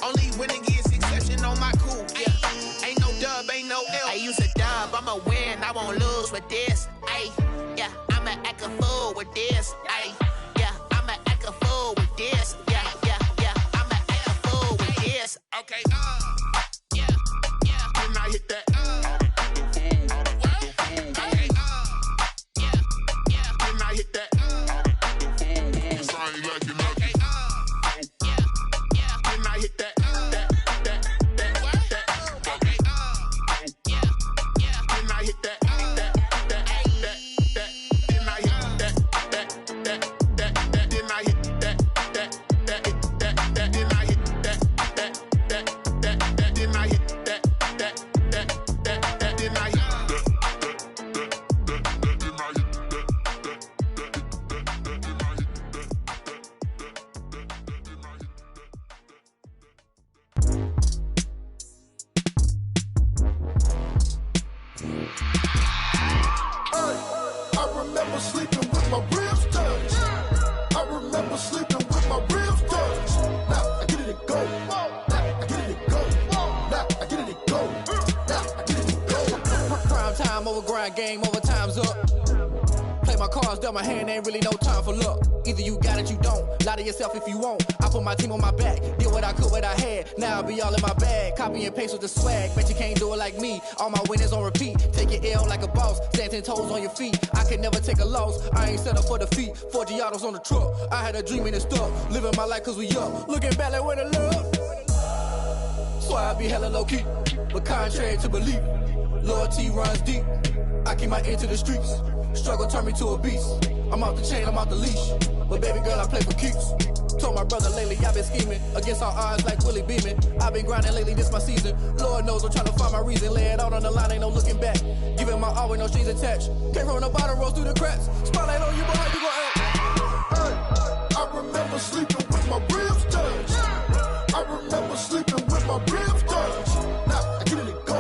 Only winning is exception on my cool. Yeah, ain't no dub, ain't no L. I use a dub, I'ma win, I won't lose with this. Yeah, I'ma act a fool with this. Yeah, I'ma act a fool with this. Yeah, I'ma act a fool with this. Okay, yeah, when I hit that. Okay, yeah, when I hit that. Sound like you know. Okay, yeah, when I hit that. Game over, time's up. Play my cards, dealt my hand, ain't really no time for luck. Either you got it, you don't. Lie to yourself if you won't. I put my team on my back, did what I could, what I had. Now I'll be all in my bag, copy and paste with the swag. Bet you can't do it like me. All my winners on repeat. Take your L like a boss, stand 10 toes on your feet. I can never take a loss, I ain't set up for defeat. 4 Giottos on the truck, I had a dream and it stuck. Living my life cause we up, looking back like where the love. So I be hella low key, but contrary to belief, loyalty runs deep. I keep my ear to the streets. Struggle turned me to a beast. I'm off the chain, I'm off the leash. But baby girl, I play for keeps. Told my brother lately, I've been scheming against all odds like Willie Beeman. I've been grinding lately, this my season. Lord knows I'm trying to find my reason. Lay it out on the line, ain't no looking back. Giving my all with no strings attached. Came from the bottom, rose through the cracks. Spotlight on you, boy, how you gon' act? I remember sleeping with my ribs touched. I remember sleeping with my ribs touched. Now I get it and go.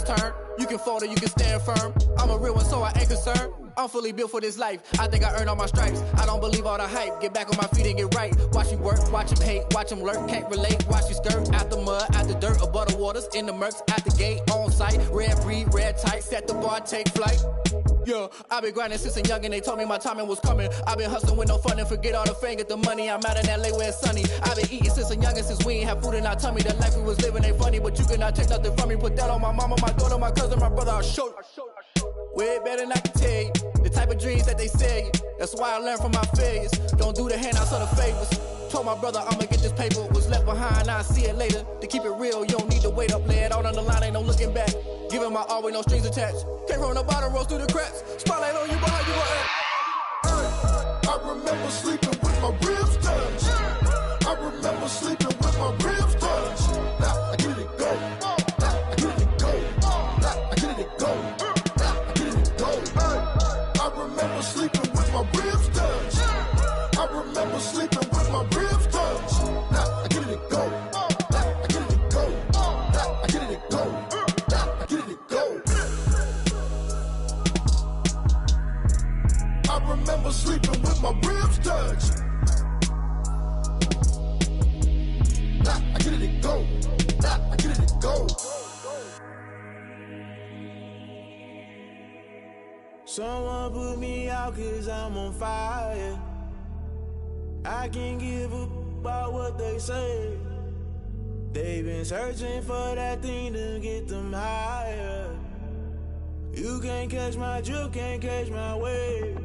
Turn. You can fold or you can stand firm. I'm a real one, so I ain't concerned. I'm fully built for this life. I think I earned all my stripes. I don't believe all the hype. Get back on my feet and get right. Watch me work, watch him hate, watch him lurk. Can't relate, watch you skirt. Out the mud, out the dirt, above the waters, in the murks, out the gate, on site. Red breed, red tight, set the bar, take flight. Yeah, I been grinding since a young and they told me my timing was coming. I been hustling with no fun and forget all the fame, get the money. I'm out in LA where it's sunny. I been eating since a young and since we ain't have food in our tummy. The life we was living ain't funny, but you cannot take nothing from me. Put that on my mama, my daughter, my cousin, my brother, I'll show you. Way better than I can tell you. The type of dreams that they sell you. That's why I learned from my failures. Don't do the handouts or the favors. Told my brother I'ma get this paper. Was left behind, I'll see it later. To keep it real, you don't need to wait up. Lay it out on the line, ain't no looking back. Giving my my all with no strings attached. Came from the bottom, rose through the cracks. Spotlight on you, but how you gon' act? I remember sleeping with my ribs touched. I remember sleeping with my ribs touched. Now I get it go. Now I get it go. Now I get it go. Now I get it go. I remember sleeping with my ribs touched. I remember sleeping with my ribs touched. Now I get it go. Now I get it go. Now I get it go. Now I get it go. I remember sleeping with my ribs touched. Nah, I get it go. Nah, I get it go. Someone put me out 'cause I'm on fire. I can't give a about what they say. They've been searching for that thing to get them higher. You can't catch my drift, can't catch my wave.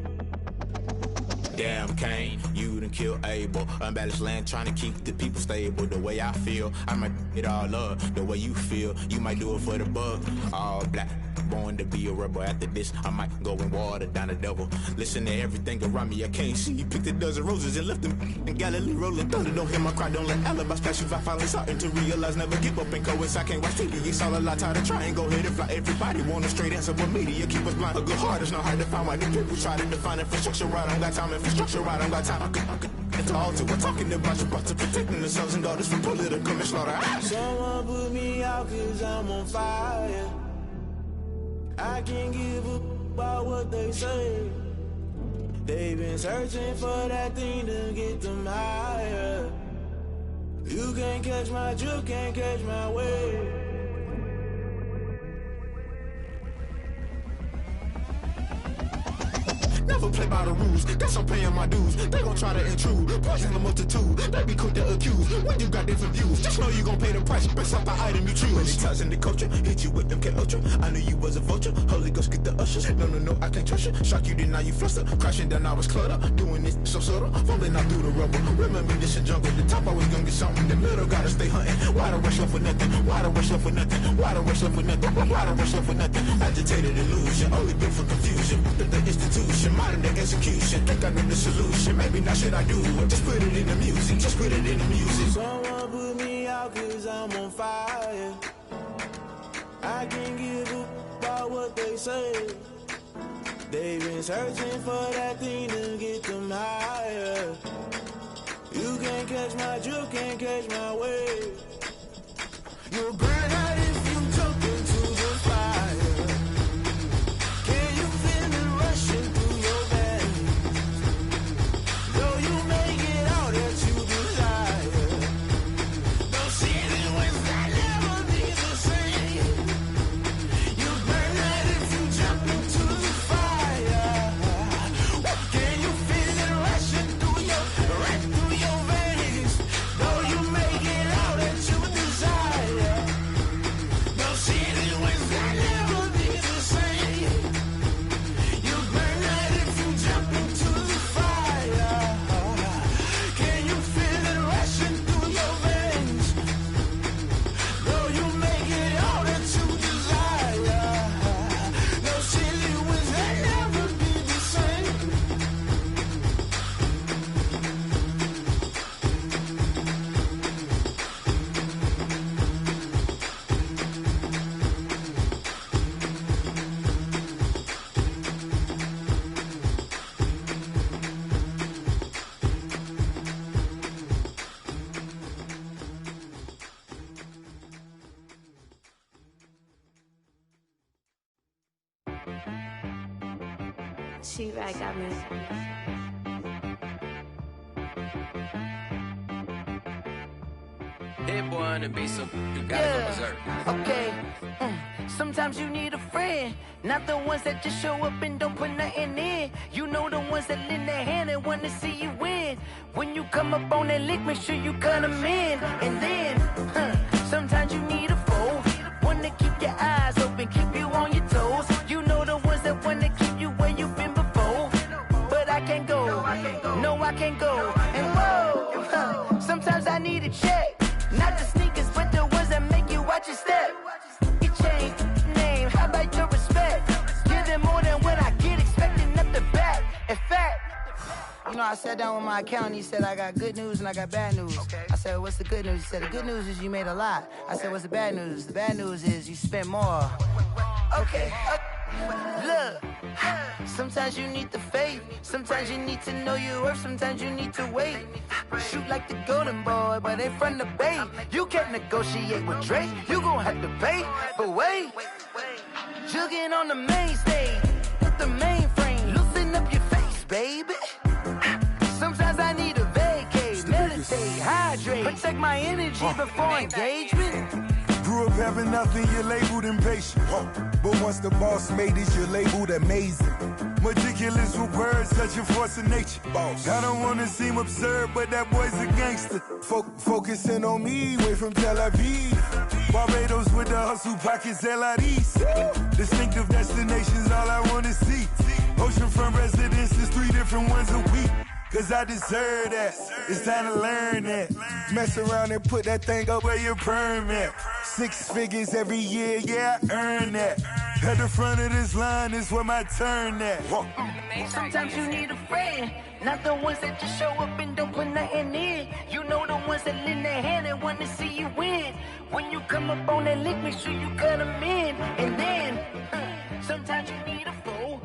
Damn Kane, you done killed Abel. Unbalanced land, trying to keep the people stable. The way I feel, I might it all up. The way you feel, you might do it for the bug. All black, born to be a rebel. After this, I might go and water down the devil. Listen to everything around me, I can't see. Picked a dozen roses and left them in Galilee rolling thunder. Don't hear my cry, don't let alibis pass you. If I finally starting to realize, never give up and coexist. I can't watch TV, it's all a lot. Tired of trying, go ahead and fly. Everybody want a straight answer, but media keep us blind. A good heart is not hard to find. Why the people try to define infrastructure right? I don't got time, infrastructure right, I don't got time. I could it's all to we're talking about you, about to protecting the sons and daughters from political manslaughter. Someone put me out 'cause I'm on fire. I can't give a about what they say. They've been searching for that thing to get them higher. You can't catch my drift, can't catch my wave. Never play by the rules, guess I'm paying my dues. They gon' try to intrude, poison the multitude. They be quick to accuse, when you got different views. Just know you gon' pay the price, based off the item you choose. Many times in the culture, hit you with them K-Ultra. I knew you was a vulture, Holy Ghost get the ushers. No, I can't trust you. Shock you, then now you fluster. Crashing down, I was cluttered. Doing this so subtle, falling out through the rubble. Remember this a jungle, the top always gonna get something. The middle gotta stay hunting. Why the rush up for nothing? Why the rush up for nothing? Why the rush up for nothing? Why the rush up for nothing? Agitated illusion, only built for confusion. The institution, modern day execution. Think I know the solution. Maybe not should I do it? Just put it in the music. Just put it in the music. Someone put me out 'cause I'm on fire. I can't give a about what they say. They've been searching for that thing to get them higher. You can't catch my drift, can't catch my wave. You'll burn out if you jump into the fire. Can you feel it rushing through your veins? Though you make it all that you desire. Don't see it was that never be the same. You burn out if you jump into the fire. Can you feel it rushing through your veins? Though you make it all that you desire. Don't see it was that never be the same. You burn out if you jump into the fire. Can you feel it rushing through your veins? Though you make it all that you desire. No silly was that never be the same. She right got me. Hit boy on the beat, so you gotta go berserk. Okay. Sometimes you need a friend, not the ones that just show up and don't put nothing in. You know the ones that lend their hand and wanna see you win. When you come up on that lick, make sure you cut them in. And then, sometimes you need a foe, one to keep your eyes open, keep you on your toes. You know the ones that wanna keep you where you've been before. But I can't go, no I can't go. And whoa, sometimes I need a check. Not the sneakers, but the ones that make you watch your step. Your chain, name, how I sat down with my accountant. He said, I got good news and I got bad news. Okay. I said, what's the good news? He said, the good news is you made a lot. I said, what's the bad news? The bad news is you spent more. Okay. Look, sometimes you need the faith. Sometimes you need to know your worth. Sometimes you need to wait. Shoot like the golden boy, but they from the bay. You can't negotiate with Drake. You gon' have to pay. But wait, jugging on the main stage with the mainframe. Loosen up your face, baby. Sometimes I need a vacate, meditate, hydrate, protect my energy before engagement. Grew up having nothing, you're labeled impatient. But once the boss made it, you're labeled amazing. Meticulous with words, such a force of nature. I don't wanna seem absurd, but that boy's a gangster. Focusing on me, way from Tel Aviv. Barbados with the hustle pockets, LIDs. Distinctive destinations, all I wanna see. Oceanfront residences, 3 different ones a week. Cause I deserve that, it's time to learn that. Mess around and put that thing up where your permit. 6 figures every year, yeah, I earn that. At the front of this line is where my turn at. Sometimes you need a friend, not the ones that just show up and don't put nothing in. You know the ones that lend their hand and want to see you win. When you come up on that lick, make sure you cut them in. And then, sometimes you need a fool.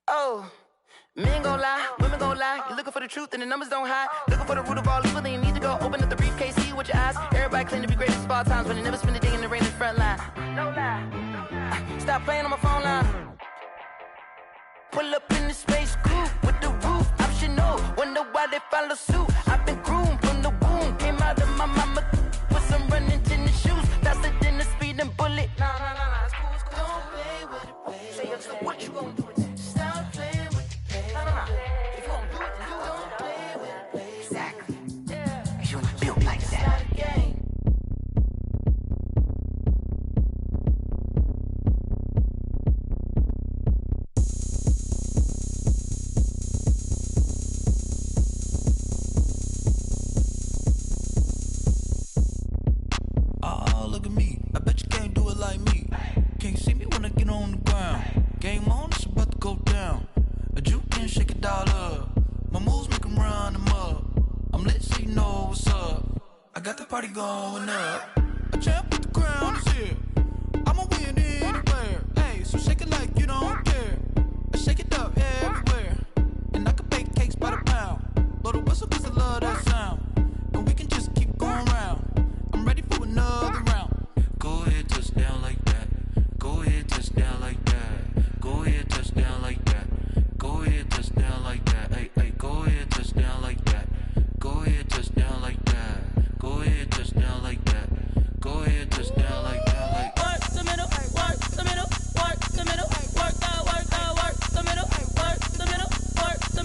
Oh. Men gon' lie, women gon' lie. You're looking for the truth and the numbers don't hide. Looking for the root of all evil, then you need to go open up the briefcase, see with your eyes. Everybody claim to be greatest of all times, but they never spend a day in the rain in the front line. No lie. Stop playing on my phone line. Pull up in the space coupe with the roof optional. Wonder why they follow suit. I've been groomed from the womb. Came out of my mama with some running tennis shoes. Faster than the speeding bullet. Nah, it's cool, it's cool. Don't play with it, baby. Say up, so what you gon' do? Stop playing with it. If you gon' do it, then don't play with it, baby. Exactly. Yeah. Cause you ain't built like that. It's not a game. Oh, look at me. I bet you can't do it like me. Can't see me when I get on the ground. Game on, it's about to go down. A juke can shake it all up. My moves make 'em run them up. I'm lit so you know what's up. I got the party going up. A champ with the crown is here. I'ma win anywhere. Hey, so shake it like you don't care. I shake it up everywhere. And I can bake cakes by the pound. Blow the whistle 'cause I love that sound. And we can just keep going round. I'm ready for another round. Go ahead, touch down like that. Go ahead, touch down like that. Go ahead, touch down like that. Go ahead, touch down like that. Hey, hey, go ahead, touch down like that. Go ahead, touch down like that. Go ahead, touch down like that. Go ahead, touch down like that. Like work the middle, work the middle, work the middle, work the middle, work the middle, work the middle, work the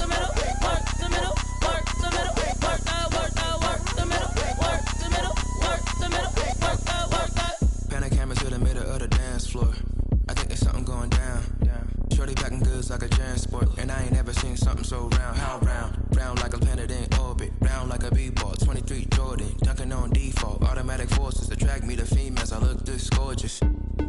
middle, work the middle, work the middle, work the middle, work the middle, work the middle, work the middle, work the. Pan the camera to the middle of the dance floor. I think there's something going down. Shorty packing goods like a transport, and I ain't ever seen something so round. How round? Round like a planet in orbit, round like a b-ball. 23 Jordan, dunking on default. Automatic forces attract me to females. I look this gorgeous.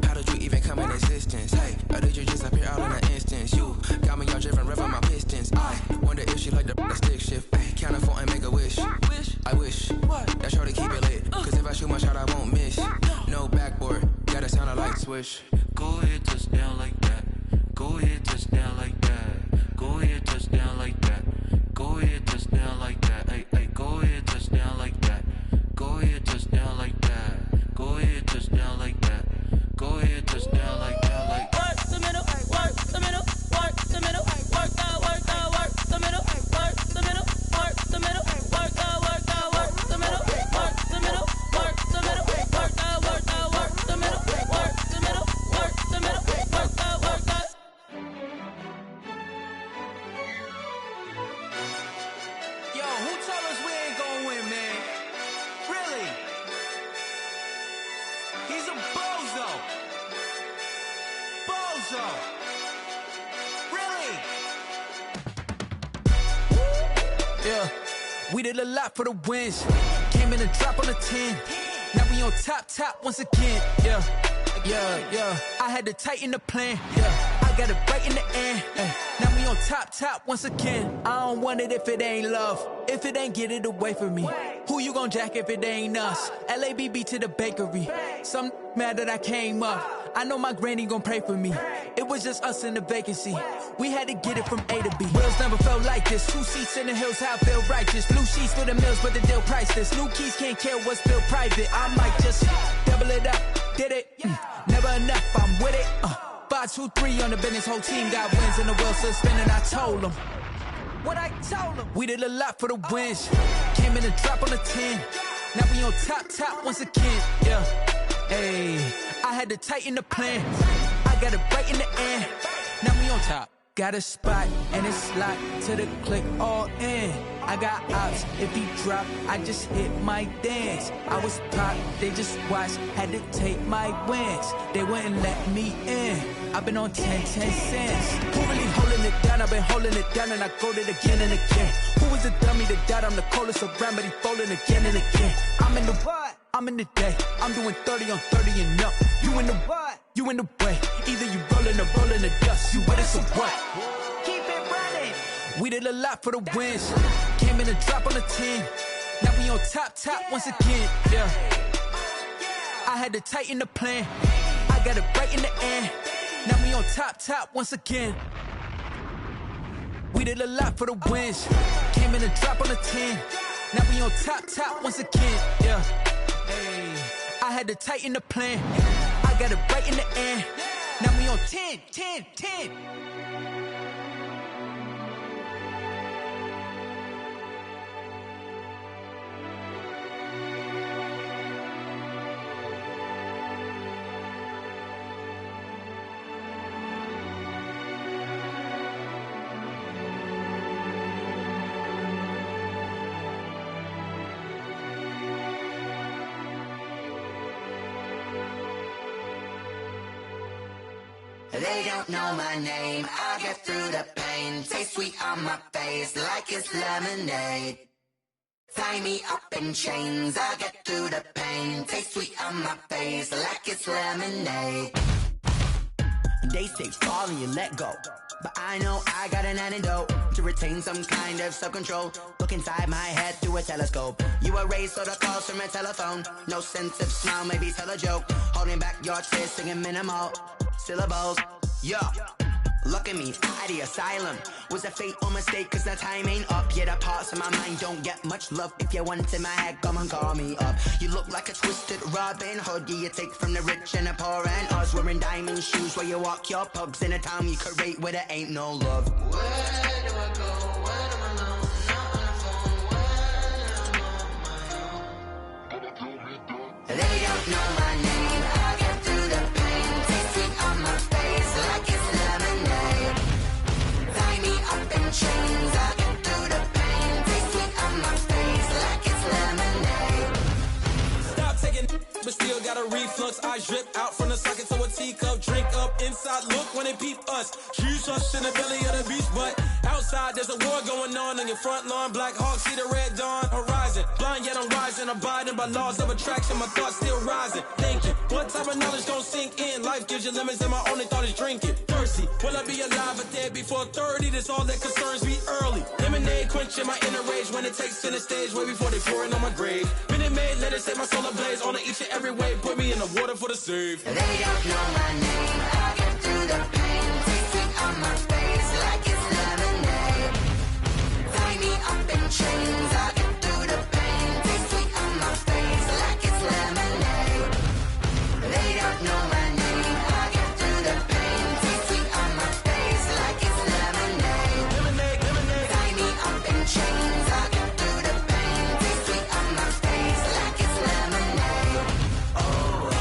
How did you even come in existence? Hey, or did you just appear out in an instance? You got me all driven, revving my pistons. I wonder if she like the stick shift. Hey, count it 4 and make a wish. I wish that shorty keep it lit. Cause if I shoot my shot, I won't miss. No backboard, gotta sound a light switch. go ahead, touch down like that. Go ahead, touch down like that. Go ahead, touch down like that. Go ahead, touch down like that. Hey, hey, go ahead, touch down like that. Go ahead, touch down like that. Go ahead, touch down like that. Go ahead, touch down like that. Like work the middle, work the middle, work the middle, work the middle, work the middle, work the middle, work the middle, work the middle, work the middle, work the middle, work the middle, work the middle, work the middle, work the. Yo, who told us we ain't gonna win, man? Really? He's a bozo. Bozo. Really? Yeah, we did a lot for the wins. Came in and drop on the 10. Now we on top once again. Yeah. I had to tighten the plan. Yeah. I I got it right in the end. Now we on top once again. I don't want it if it ain't love. If it ain't, get it away from me. Who you gon' jack if it ain't us? LABB to the bakery. Some mad that I came up. I know my granny gon' pray for me. It was just us in the vacancy. We had to get it from A to B. Wheels never felt like this. 2 seats in the hills, how I feel righteous. Blue sheets for the mills, but the deal priceless. New keys can't care what's built private. I might just double it up. Did it? Never enough, I'm with it. 5, 2, 3 on the business. Whole team got wins and the wheels still spinning. I told them what I told them. We did a lot for the wins. Came in and drop on the 10. Now we on top once again. Yeah. Hey, I had to tighten the plan. I got it right in the end. Now we on top. Got a spot and it's locked to the click all in. I got ops, if he drop, I just hit my dance. I was pop, they just watched, had to take my wins. They wouldn't let me in. I've been on 10 cents. Who really holding it down? I've been holding it down and I go it again and again. Who was the dummy that died? I'm the coldest around, but he folding again and again. I'm in the what? I'm in the day. I'm doing 30 on 30 and up. You in the what? You in the way. Either you rolling or rolling the dust. You with us or what? Keep it running. We did a lot for the wins. Came in and drop on the 10. Now we on top once again. Yeah. I had to tighten the plan. I got it right in the end. Now we on top once again. We did a lot for the wins. Came in and drop on the 10. Now we on top once again. Yeah. Hey, I had to tighten the plan. I got it right in the end. Now we on 10. They don't know my name, I get through the pain. Taste sweet on my face like it's lemonade. Tie me up in chains, I get through the pain. Taste sweet on my face like it's lemonade. They say fall and you let go, but I know I got an antidote to retain some kind of self-control. Look inside my head through a telescope. You erase all the calls from a telephone. No sense of smile, maybe tell a joke. Holding back your tears, singing minimal syllables. Yeah, look at me, at the asylum. Was a fate or mistake, cause the time ain't up. Yet the parts of my mind don't get much love. If you want in my head, come and call me up. You look like a twisted Robin Hood. You take from the rich and the poor and us. Wearing diamond shoes where you walk your pugs in a town you create where there ain't no love. Where do I go? When I'm alone? Not on the phone. When I'm on my own. They don't know my name, I get through the pain. Taste sweet on my face like it's lemonade. Tie me up in chains, I get through the pain. Taste sweet on my face like it's lemonade. Stop taking, but still got a reflux. I drip out from the socket to a teacup. Drink up inside, look when they peep us. Shoes us in the belly of the beach, but outside there's a war going on your front lawn. Black Hawk, see the red dawn horizon. Blind yet I'm rising, abiding by laws of attraction. My thoughts still rising, thinking what type of knowledge don't sink in? Life gives you limits and my only thought is drinking. Thirsty, will I be alive or dead before 30? That's all that concerns me early. Lemonade quenching my inner rage when it takes center stage way before they pour it on my grave. Minute Maid, let it set my soul ablaze on each and every way. Put me in the water for the save. They don't know my name, I get through the pain. Taste sweet on my face like it's lemonade. Tie me up in chains, I get through the pain. Taste sweet on my face like it's lemonade. They don't know my name, I get through the pain. Taste sweet on my face like it's lemonade. Tie me up in chains, I get through the pain. Taste sweet on my face like it's lemonade. Oh.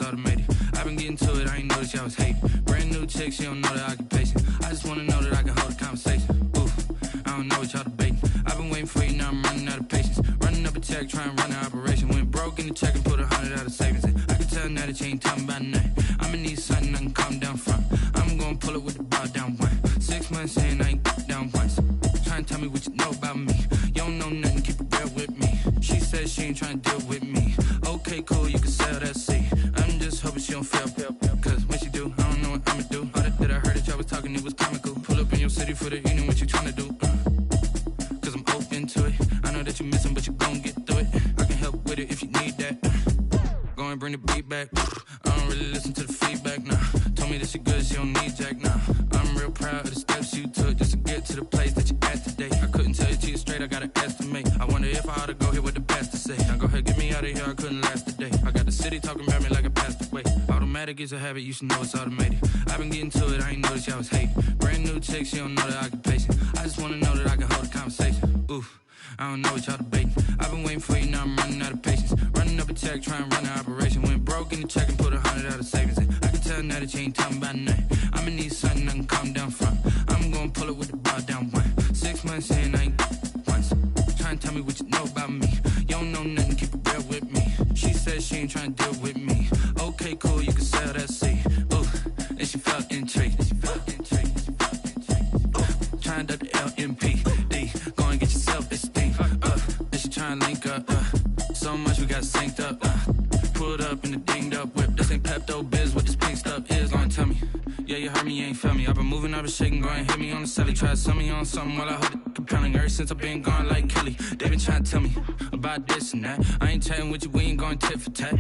it's automated. I've been getting to it, I ain't noticed y'all was hating. Brand new chick, she don't know the occupation. I just wanna know that I can hold a conversation. Ooh, I don't know what y'all debating. I've been waiting for you, now I'm running out of patience. Running up a check, trying to run an operation. Went broke in the check and put 100 out of savings in. I can tell now that you ain't talking about nothing. I'ma need something I can calm down from. I'm gonna pull it with the ball down one. 6 months in, I ain't down once. Trying to tell me what you know about me. You don't know nothing, keep it real with me. She says she ain't trying to deal with me. Okay, cool, you can sell that seat. I'm just hoping she don't fail. Cause when she do, I don't know what I'ma do. All that I heard that y'all was talking, it was comical. Pull up in your city for the evening, what you trying to do? Cause I'm open to it. I know that you missing, but you gon' get through it. I can help with it if you need that. Go and bring the beat back. I don't really listen to the feedback, nah. Told me that she good, she don't need jack, nah. I'm real proud of the steps you took just to get to the place that you at today. I couldn't tell you to you straight, I gotta estimate. I wonder if I ought to go here with the best to say. Now go ahead, get me out of here, I couldn't last a day. I got the city talking about me like I passed away. Automatic is a habit, you should know it's automated. I've been getting to it, I ain't noticed y'all was hating. Brand new chick, she don't know the occupation. I just wanna know that I can hold a conversation. Oof, I don't know what y'all debating. I've been waiting for you, now I'm running out of patience. Running up a check, trying to run an operation. Went broke in the check and put 100 out of savings in. I can tell now that you ain't talking about nothing. I'ma need something I can calm down from. I'm gonna pull it with the ball down one. 6 months in, I ain't once. Trying to tell me what you know about me. You don't know nothing, keep it real with me. She says she ain't trying to deal with me. Okay, cool, you can sell that seat. Ooh, and she felt intrigued. Trying to duck the LMPD. Go and get your self-esteem. And she trying to link up. So much we got synced up. Pulled up in the dinged up whip. This ain't Pepto-Biz, what this pink stuff is. Go and tell me. Yeah, you heard me, you ain't felt me. I've been moving, I've been shaking, go and hit me on the celly. Try to sell me on something while I hold it compelling. Ever since I've been gone like Kelly, they been trying to tell me about this and that. I ain't chatting with you, we ain't going tit for tat.